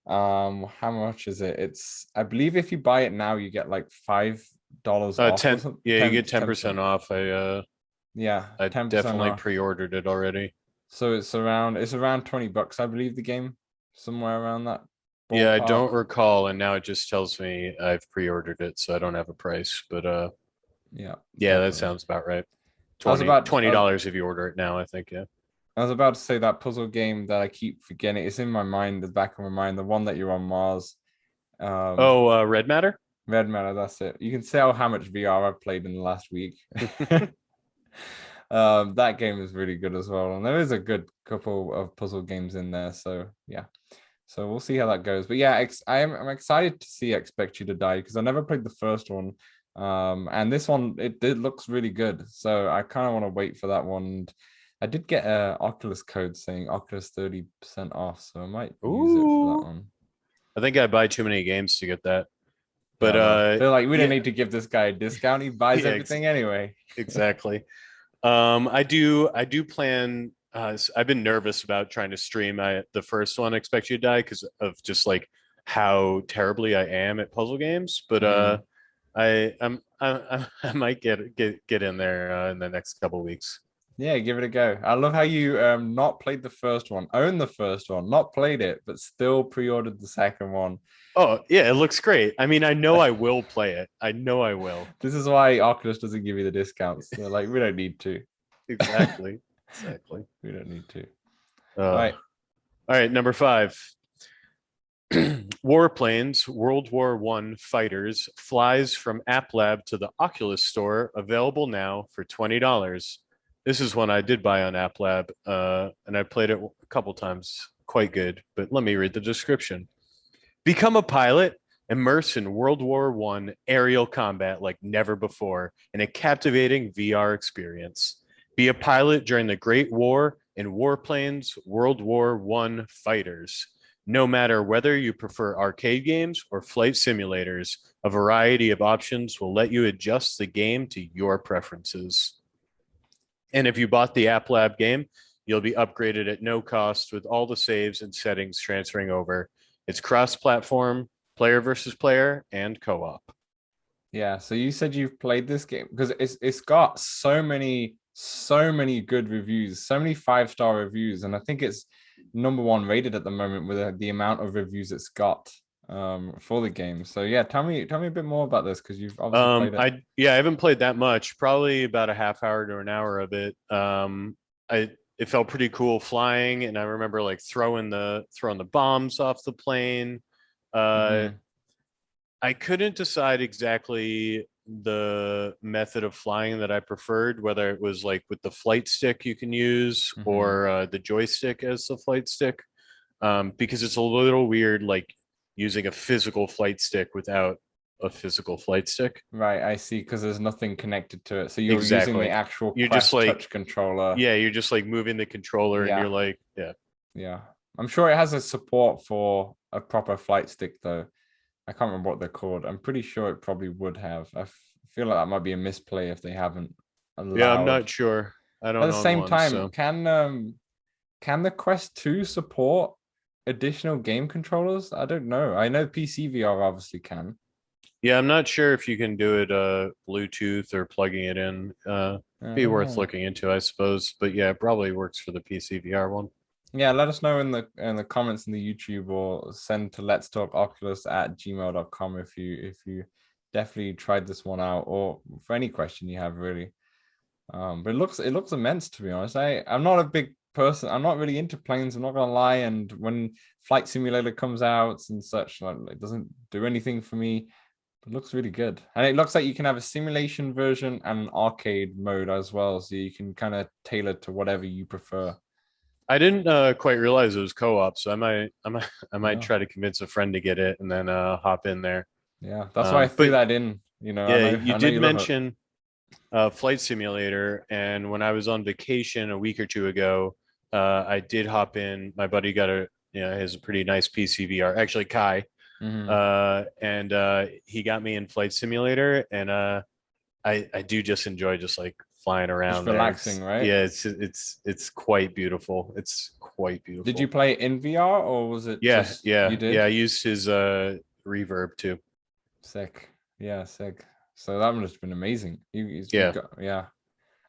how much is it? It's I believe if you buy it now, you get like $5 off or 10, something. yeah, you get 10% 10%. off. Yeah, I 10% definitely off. pre-ordered it already. So it's around $20, I believe, the game, somewhere around that Yeah, I don't ballpark. recall, and now it just tells me I've pre-ordered it, so I don't have a price. But Yeah, yeah, that definitely. sounds about right. I was 20 about I was, $20 if you order it now, I think, yeah. I was about to say that puzzle game that I keep forgetting. It's in my mind, the back of my mind, the one that you're on Mars. Um, Oh, Red Matter? Red Matter, that's it. You can tell how much VR I've played in the last week. That game is really good as well, and there is a good couple of puzzle games in there. So yeah, so we'll see how that goes. But yeah, I'm excited to see Expect You to Die because I never played the first one, and this one it looks really good. So I kind of want to wait for that one. And I did get a Oculus code saying Oculus 30% off, so I might use it for that Ooh. one. I think I buy too many games to get that. But Yeah, well, they're like, we don't yeah, need to give this guy a discount. He buys yeah, everything anyway. exactly. I do plan. I've been nervous about trying to stream the first one, Expect You to Die, because of just like how terribly I am at puzzle games. But Mm. I might get in there in the next couple of weeks. Yeah, give it a go. I love how you not played the first one, owned the first one, not played it, but still pre-ordered the second one. Oh yeah, it looks great. I mean, I know I will play it. I know I will. This is why Oculus doesn't give you the discounts. They're like, we don't need to. Exactly. Exactly. We don't need to. All All right. right, number 5. Warplanes, World War One fighters, flies from App Lab to the Oculus Store, available now for $20. This is one I did buy on App Lab, and I played it a couple times. Quite good, but let me read the description. Become a pilot, immerse in World War One aerial combat like never before in a captivating VR experience. Be a pilot during the Great War in Warplanes World War One fighters. No matter whether you prefer arcade games or flight simulators, a variety of options will let you adjust the game to your preferences. And if you bought the App Lab game, you'll be upgraded at no cost with all the saves and settings transferring over. It's cross-platform, player versus player, and co-op. Yeah. So you said you've played this game because it's got so many good reviews, so many 5-star reviews, and I think it's number one rated at the moment with the amount of reviews it's got for the game. So yeah, tell me a bit more about this because you've obviously played it. I haven't played that much, probably about a half hour to an hour of it. I It felt pretty cool flying, and I remember like throwing the bombs off the plane. Uh, Mm-hmm. I couldn't decide exactly the method of flying that I preferred, whether it was like with the flight stick you can use Mm-hmm. or the joystick as the flight stick, because it's a little weird, like using a physical flight stick without a physical flight stick. Right, I see, because there's nothing connected to it. So you're using the Exactly. actual You're just Quest like, touch controller. yeah, you're just like moving the controller and you're Yeah, like, yeah. yeah. I'm sure it has a support for a proper flight stick, though. I can't remember what they're called. I'm pretty sure it probably would have. Feel like that might be a misplay if they haven't Yeah, I'm allowed. not sure. I At don't the own same one, time, so can the Quest 2 support additional game controllers? I don't know. I know PC VR obviously can. yeah, I'm not sure if you can do it Bluetooth or plugging it in. I Be don't worth know. looking into, I suppose. But yeah, it probably works for the PC VR one. Yeah, let us know in the comments in the YouTube or send to letstalkoculus@gmail.com if you definitely tried this one out or for any question you have really. But it looks immense to be honest. I'm not a big person. I'm not really into planes. I'm not gonna lie. And when Flight Simulator comes out and such, like, it doesn't do anything for me. It looks really good, and it looks like you can have a simulation version and an arcade mode as well, so you can kind of tailor to whatever you prefer. I didn't quite realize it was co-op, so I might Yeah. try to convince a friend to get it and then hop in there. Yeah, that's why I threw But that in. I yeah, know, you I know did you love it. mention Flight Simulator, and when I was on vacation a week or two ago, I did hop in. My buddy got Yeah, he has a pretty nice PC VR. Actually, Kai. Hmm. And he got me in Flight Simulator, and I do just enjoy just like flying Just around there. relaxing, It's right? yeah, it's quite beautiful. It's quite Did you beautiful. play it in VR or was it Yeah, just you yeah, did? yeah. I used his reverb too. Sick. Yeah, sick. So that must have been amazing. You Yeah, got, yeah.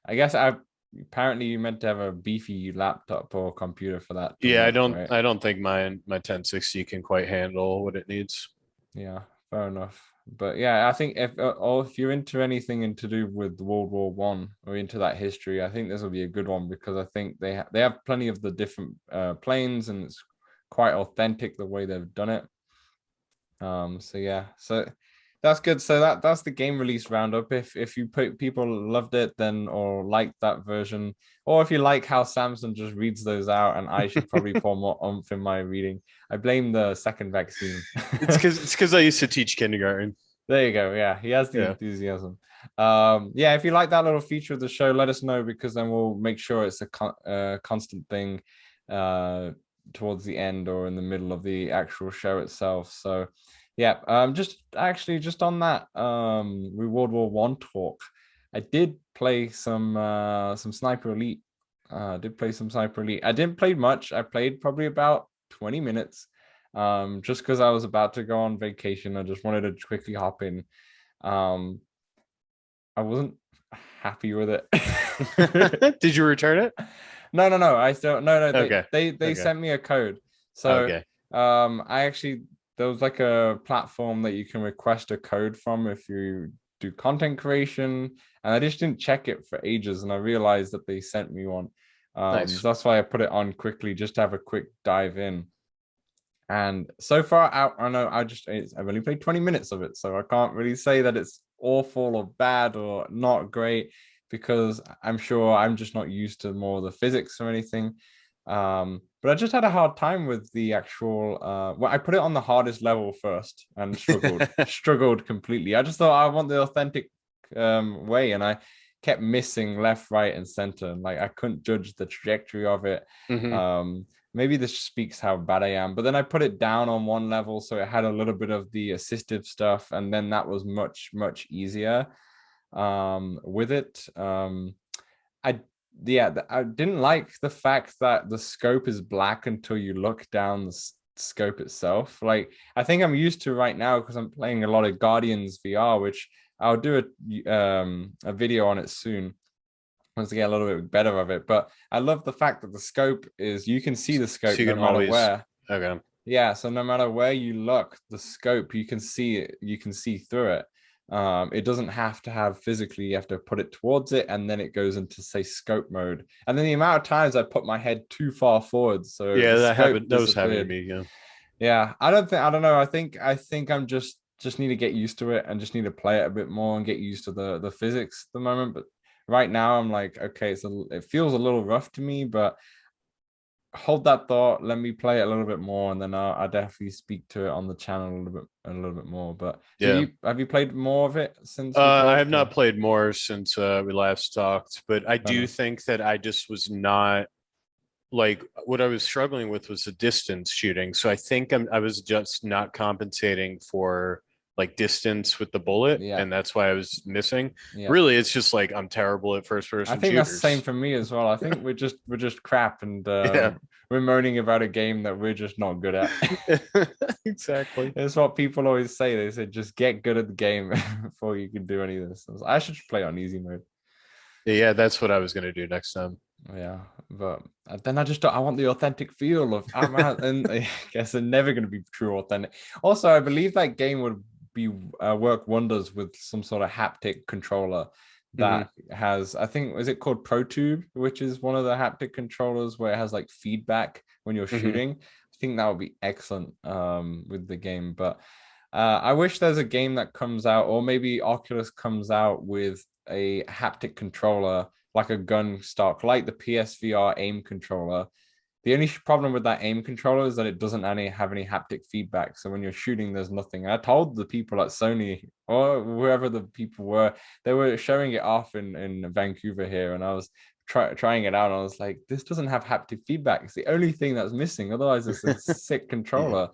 I guess I apparently you meant to have a beefy laptop or computer for that to yeah. I work, don't right? I don't think my 1060 can quite handle what it needs. Yeah, fair enough. But yeah, I think if you're into anything to do with World War I or into that history, I think this will be a good one because I think they have plenty of the different planes and it's quite authentic the way they've done it. So yeah, so that's good. So that's the game release roundup. If you put people loved it, then or liked that version, or if you like how Samson just reads those out, and I should probably pour more oomph in my reading. I blame the second vaccine. It's because I used to teach kindergarten. There you go. Yeah, he has the Yeah. enthusiasm. Yeah, if you like that little feature of the show, let us know because then we'll make sure it's a constant thing uh, towards the end or in the middle of the actual show itself. So, yeah, just actually just on that World War One talk, I did play some Sniper Elite. I did play some Sniper Elite. I didn't play much. I played probably about 20 minutes just because I was about to go on vacation. I just wanted to quickly hop in. Um, I wasn't happy with it. Did you return it? No. I still no. Okay. They Okay. sent me a code. So Okay. I actually there was like a platform that you can request a code from if you do content creation, and I just didn't check it for ages, and I realized that they sent me one. Nice. So that's why I put it on quickly just to have a quick dive in. And so far out, I know I've only played 20 minutes of it, so I can't really say that it's awful or bad or not great because I'm sure I'm just not used to more of the physics or anything. But I just had a hard time with the actual well, I put it on the hardest level first and struggled completely. I just thought I want the authentic way, and I kept missing left, right, and center. And like I couldn't judge the trajectory of it. Hmm. Maybe this speaks how bad I am. But then I put it down on one level, so it had a little bit of the assistive stuff, and then that was much easier with it. I yeah, I didn't like the fact that the scope is black until you look down the scope itself. Like I think I'm used to right now because I'm playing a lot of Guardians VR, which I'll do a video on it soon once I get a little bit better of it. But I love the fact that the scope is you can see the So scope you no can matter always. where. Okay. Yeah, so no matter where you look, the scope you can see it, you can see through it. It doesn't have to have physically, you have to put it towards it and then it goes into say scope mode. And then the amount of times I put my head too far forward, so Yeah, the that scope happened. That was happening to disappeared. me. Yeah. Yeah, I don't know. I think I'm just need to get used to it and just need to play it a bit more and get used to the physics at the moment. But right now I'm like, okay, it feels a little rough to me, but hold that thought. Let me play it a little bit more, and then I'll definitely speak to it on the channel a little bit more. But so Yeah. you have you played more of it since we I have talked? not Or played more since we last talked, but I fair do enough. think that I just was not like what I was struggling with was the distance shooting. So I was just not compensating for like distance with the bullet, Yeah, and that's why I was missing. yeah. Really, it's just like I'm terrible at first I person think that's the same shooters. for me as well. I think we're just crap, and Yeah. we're moaning about a game that we're just not good at. Exactly. It's what people always say. They said just get good at the game before you can do any of this. I should play on easy mode. Yeah, that's what I was gonna do next time. Yeah, but then I just I want the authentic feel of and I guess they're never going to be true authentic. Also, I believe that game would be work wonders with some sort of haptic controller Hmm. that has, I think, is it called ProTube, which is one of the haptic controllers where it has like feedback when you're Hmm. shooting. I think that would be excellent with the game, but I wish there's a game that comes out, or maybe Oculus comes out with a haptic controller like a gun stock, like the PSVR aim controller. The only problem with that aim controller is that it doesn't have any haptic feedback. So when you're shooting, there's nothing. I told the people at Sony or whoever the people were, they were showing it off in Vancouver here, and I was trying it out, and I was like, this doesn't have haptic feedback. It's the only thing that's missing. Otherwise, it's a sick controller.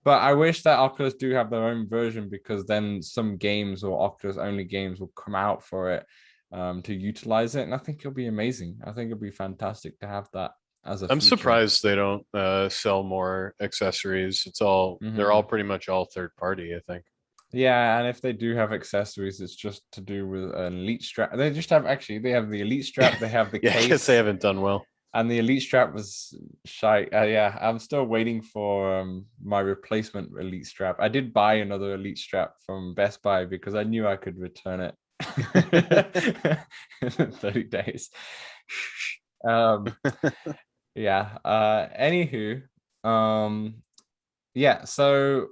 But I wish that Oculus do have their own version, because then some games or Oculus only games will come out for it to utilize it. And I think it'll be amazing. I think it'll be fantastic to have that as a I'm feature. surprised they don't sell more accessories. They're all pretty much all third party, I think. Yeah, and if they do have accessories, it's just to do with an elite strap. They just have they have the elite strap, they have the Yeah, case. I guess they haven't done well. And the elite strap was shy. Yeah, I'm still waiting for my replacement elite strap. I did buy another elite strap from Best Buy because I knew I could return it in 30 days. Yeah. Anywho, yeah. So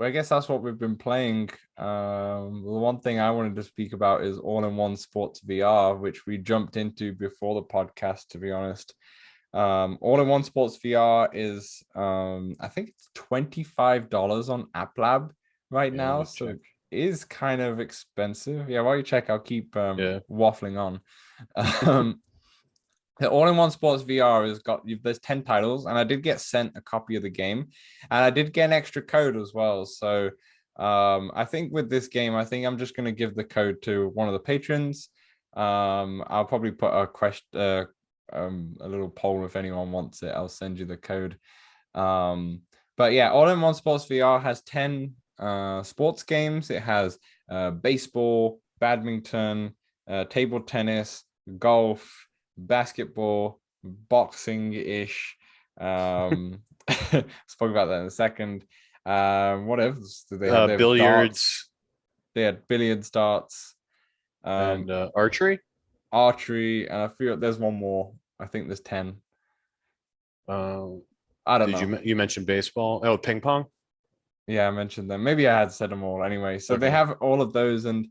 I guess that's what we've been playing. The one thing I wanted to speak about is All-in-One Sports VR, which we jumped into before the podcast, to be honest. All-in-One Sports VR is I think it's $25 on App Lab right now, so it is kind of expensive. Yeah, while you check, I'll keep waffling on. The All-in-One Sports VR has got there's 10 titles, and I did get sent a copy of the game, and I did get an extra code as well. So I think with this game, I think I'm just going to give the code to one of the patrons. I'll probably put a little poll if anyone wants it. I'll send you the code. But yeah, All-in-One Sports VR has 10 sports games. It has baseball, badminton, table tennis, golf, basketball, boxing-ish. Spoke about that in a second. What else do they have? They have billiards. Darts. They had billiards, darts, and archery, and I feel there's one more. I think there's 10. I don't know. You mentioned baseball? Oh, ping pong. Yeah, I mentioned them. Maybe I had said them all anyway. So they have all of those, and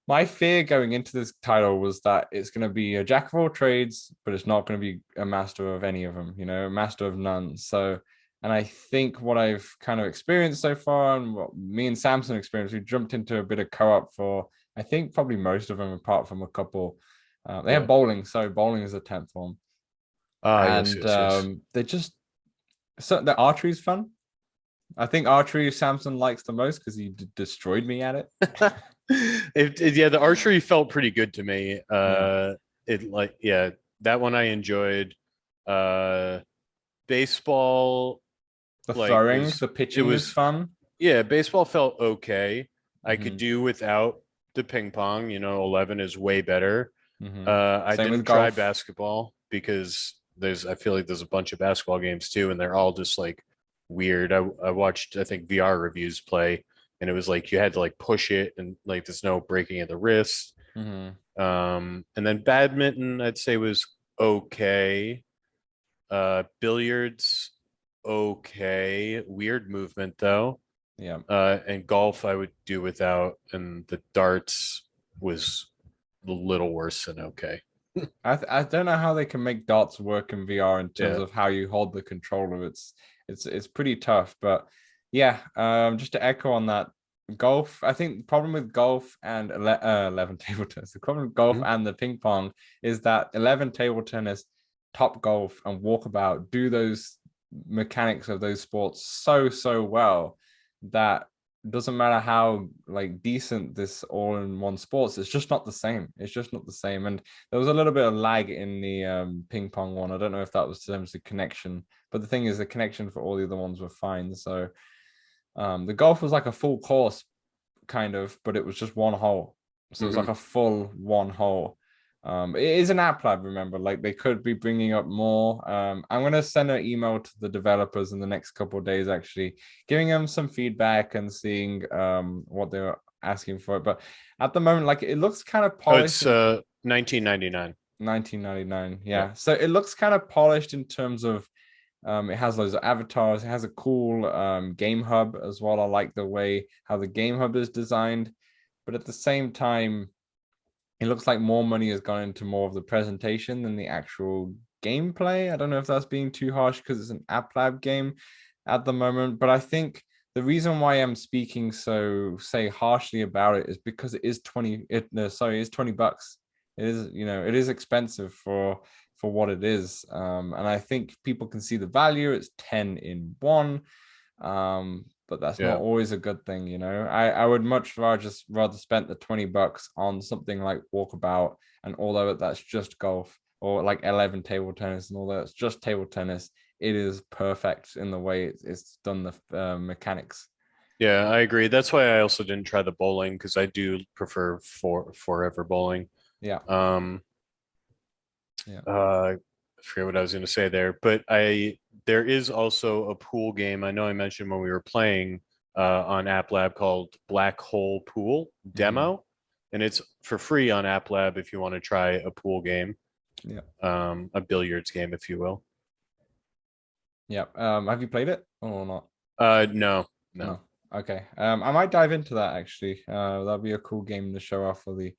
my fear going into this title was that it's going to be a jack of all trades, but it's not going to be a master of any of them, a master of none. So, and I think what I've kind of experienced so far, and what me and Samson experienced, we jumped into a bit of co-op for, I think, probably most of them, apart from a couple. They have bowling, so bowling is a 10th one. Yes. They just, so the archery is fun. I think archery Samson likes the most because he destroyed me at it. The archery felt pretty good to me. That one I enjoyed. Baseball, the throwing, the pitching was fun. Yeah, baseball felt okay. I could do without the ping pong. 11 is way better. I didn't try basketball because I feel like there's a bunch of basketball games too, and they're all just like weird. I watched, I think, VR reviews play, and it was like you had to like push it, and like there's no breaking of the wrist. And then badminton, I'd say, was okay. Billiards, okay. Weird movement though. Yeah. And golf I would do without, and the darts was a little worse than okay. I don't know how they can make darts work in VR in terms of how you hold the controller. It's pretty tough, but yeah. Just to echo on that, golf. I think the problem with golf and 11 table tennis, the problem with golf and the ping pong is that 11 table tennis, Top Golf, and Walkabout do those mechanics of those sports so well that doesn't matter how like decent this all-in-one sports, it's just not the same. And there was a little bit of lag in the ping pong one. I don't know if that was in terms of connection, but the thing is the connection for all the other ones were fine. So the golf was like a full course kind of, but it was just one hole, so it was like a full one hole. It is an app lab, remember, like they could be bringing up more. I'm going to send an email to the developers in the next couple of days, actually giving them some feedback and seeing what they're asking for it. But at the moment, like, it looks kind of polished. It's $19.99. Yeah, so it looks kind of polished in terms of it has loads of avatars. It has a cool game hub as well. I like the way how the game hub is designed, but at the same time, it looks like more money has gone into more of the presentation than the actual gameplay. I don't know if that's being too harsh because it's an App Lab game at the moment, but I think the reason why I'm speaking so harshly about it is because it is $20. It's $20. It is, it is expensive for what it is. And I think people can see the value. It's 10 in one. But that's not Yeah. always a good thing. I would much rather spend the $20 on something like Walkabout, and although that's just golf, or like 11 table tennis, and although it's just table tennis, it is perfect in the way it's done, the mechanics. Yeah, I agree. That's why I also didn't try the bowling, because I do prefer forever bowling. Yeah. Um, Yeah. I forget what I was going to say there, but there is also a pool game. I know I mentioned when we were playing on App Lab called Black Hole Pool Mm-hmm. Demo, and it's for free on App Lab if you want to try a pool game, Yeah. a billiards game, if you will. Yeah. Have you played it or not? No, no. No. Okay. I might dive into that actually. That'd be a cool game to show off for the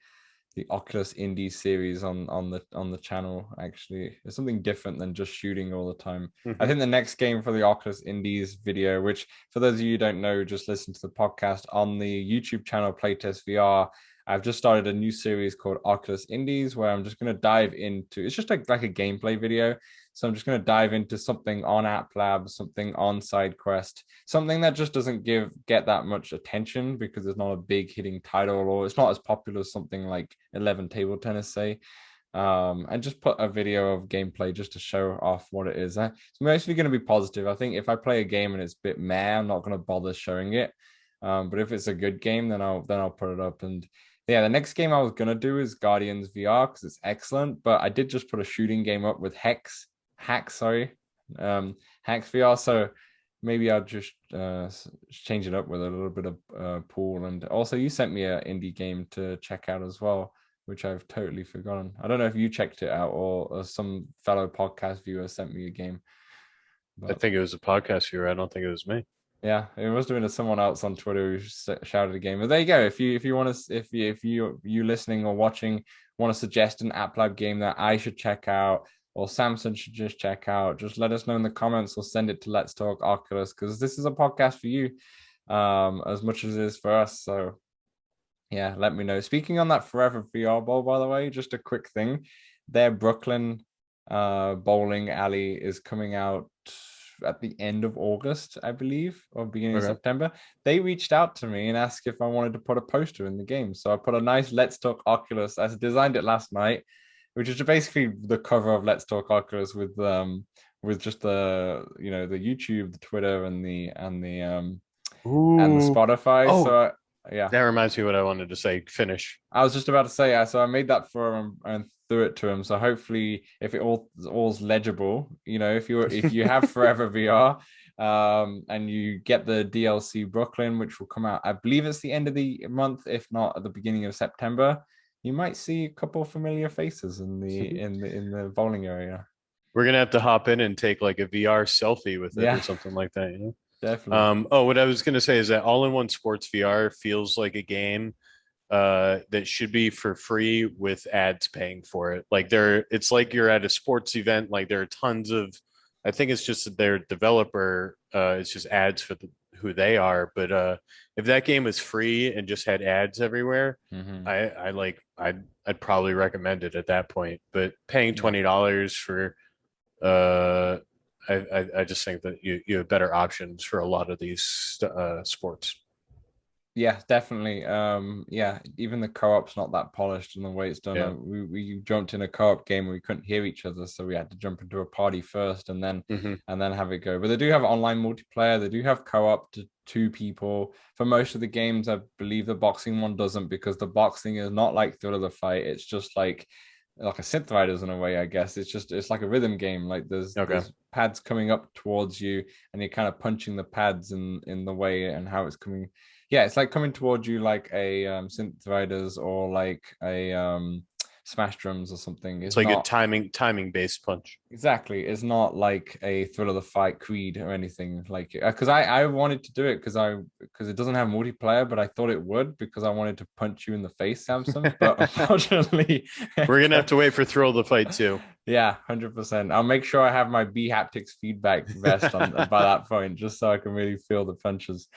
Oculus Indie series on the channel. Actually, it's something different than just shooting all the time. I Hmm. think the next game for the Oculus Indies video, which for those of you who don't know, just listen to the podcast on the YouTube channel Playtest VR. I've just started a new series called Oculus Indies, where I'm just going to dive into. It's just like a gameplay video. So I'm just going to dive into something on App Lab, something on Side Quest, something that just doesn't get that much attention because it's not a big hitting title, or it's not as popular as something like 11 table tennis, say. And just put a video of gameplay just to show off what it is. It's mostly going to be positive. I think if I play a game and it's a bit meh, I'm not going to bother showing it. But if it's a good game, then I'll put it up. And yeah, the next game I was gonna do is Guardians VR because it's excellent. But I did just put a shooting game up with Hacks, sorry, Hacks VR. So maybe I'll just change it up with a little bit of pool. And also, you sent me an indie game to check out as well, which I've totally forgotten. I don't know if you checked it out, or some fellow podcast viewer sent me a game. I But think it was a podcast viewer. I don't think it was me. yeah, it must have been someone else on Twitter who shouted a game. But there you go. If you want to, if you listening or watching want to suggest an App Lab game that I should check out, or Samson should just check out, just let us know in the comments, or send it to Let's Talk Oculus, because this is a podcast for you, as much as it is for us. So yeah, let me know. Speaking on that Forever VR Bowl, by the way, just a quick thing. Their Brooklyn bowling alley is coming out at the end of August, I believe, or beginning of Okay. September. They reached out to me and asked if I wanted to put a poster in the game. So I put a nice Let's Talk Oculus. I designed it last night, which is basically the cover of Let's Talk Oculus with just the YouTube, the Twitter, and the Ooh. Spotify. Oh, So yeah. that reminds me what I wanted to say. Finish. I was just about to say, so I made that for him and threw it to him. So hopefully, if it all's legible, if you have Forever VR, and you get the DLC Brooklyn, which will come out, I believe it's the end of the month, if not at the beginning of September, you might see a couple of familiar faces in the bowling area. We're gonna have to hop in and take like a VR selfie with it or Yeah, something like that, you know? definitely. Oh, what I was gonna say is that All-in-One Sports VR feels like a game that should be for free with ads paying for it. Like it's like you're at a sports event. Like there are tons of, I think it's just their developer. It's just ads for who they are. But if that game was free and just had ads everywhere, Mm-hmm. I'd probably recommend it at that point. But paying Yeah. $20 for uh, I just think that you have better options for a lot of these sports. Yeah, definitely. Yeah, even the co-op's not that polished in the way it's done. Yeah. We jumped in a co-op game where we couldn't hear each other, so we had to jump into a party first and then Hmm. have it go. But they do have online multiplayer. They do have co-op to two people. For most of the games, I believe the boxing one doesn't, because the boxing is not like Thrill of the Fight. It's just like a synth riders in a way, I guess. It's like a rhythm game. Like Okay. there's pads coming up towards you, and you're kind of punching the pads in the way and how it's coming. Yeah, it's like coming towards you like a synth riders, or like a smash drums or something. It's It's like a not timing based punch. exactly. It's not like a Thrill of the Fight Creed or anything like it. Because I wanted to do it because it doesn't have multiplayer, but I thought it would, because I wanted to punch you in the face, Samson. But unfortunately, We're gonna have to wait for Thrill the Fight too. yeah, 100%. I'll make sure I have my B haptics feedback vest on by that point, just so I can really feel the punches.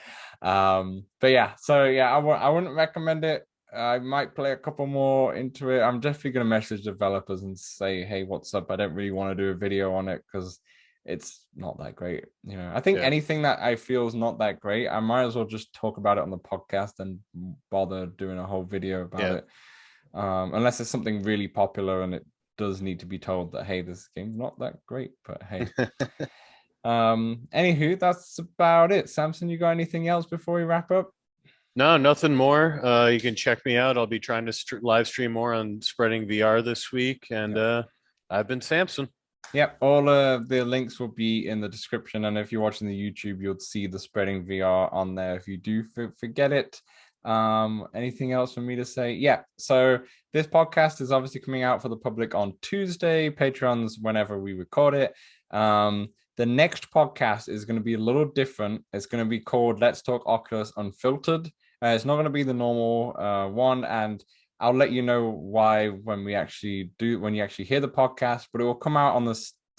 But yeah, so yeah, I wouldn't recommend it. I might play a couple more into it. I'm definitely going to message developers and say, hey, what's up? I don't really want to do a video on it because it's not that great. I think Yeah. anything that I feel is not that great, I might as well just talk about it on the podcast and bother doing a whole video about Yeah. it. Unless it's something really popular and it does need to be told that, hey, this game's not that great, but hey. Anywho, that's about it. Samson, you got anything else before we wrap up? No, nothing more. You can check me out. I'll be trying to live stream more on spreading VR this week. And I've been Samson. Yep, all of the links will be in the description. And if you're watching the YouTube, you'll see the spreading VR on there if you do forget it. Anything else for me to say? Yeah, so this podcast is obviously coming out for the public on Tuesday. Patrons whenever we record it. The next podcast is going to be a little different. It's going to be called Let's Talk Oculus Unfiltered. It's not going to be the normal one, and I'll let you know why when you actually hear the podcast, but it will come out on the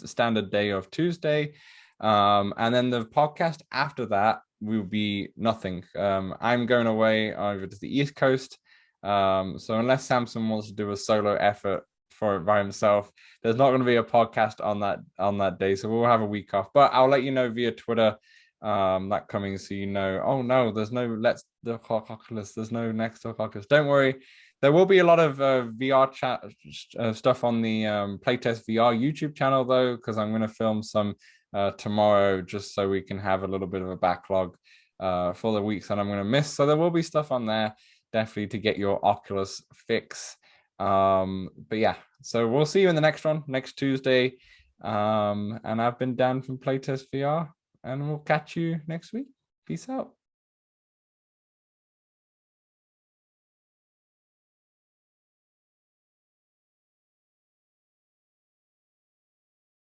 standard day of Tuesday. And then the podcast after that will be nothing. I'm going away over to the East Coast. So unless Samson wants to do a solo effort for it by himself, there's not going to be a podcast on that day. So we'll have a week off, but I'll let you know via Twitter that coming, so oh no, there's no Let's Talk Oculus, there's no Next Talk Oculus. Don't worry, there will be a lot of VR chat stuff on the Playtest VR YouTube channel though, because I'm going to film some tomorrow just so we can have a little bit of a backlog for the weeks that I'm going to miss. So there will be stuff on there definitely to get your Oculus fix. But yeah, so we'll see you in the next one next Tuesday. And I've been Dan from Playtest VR, and we'll catch you next week. Peace out.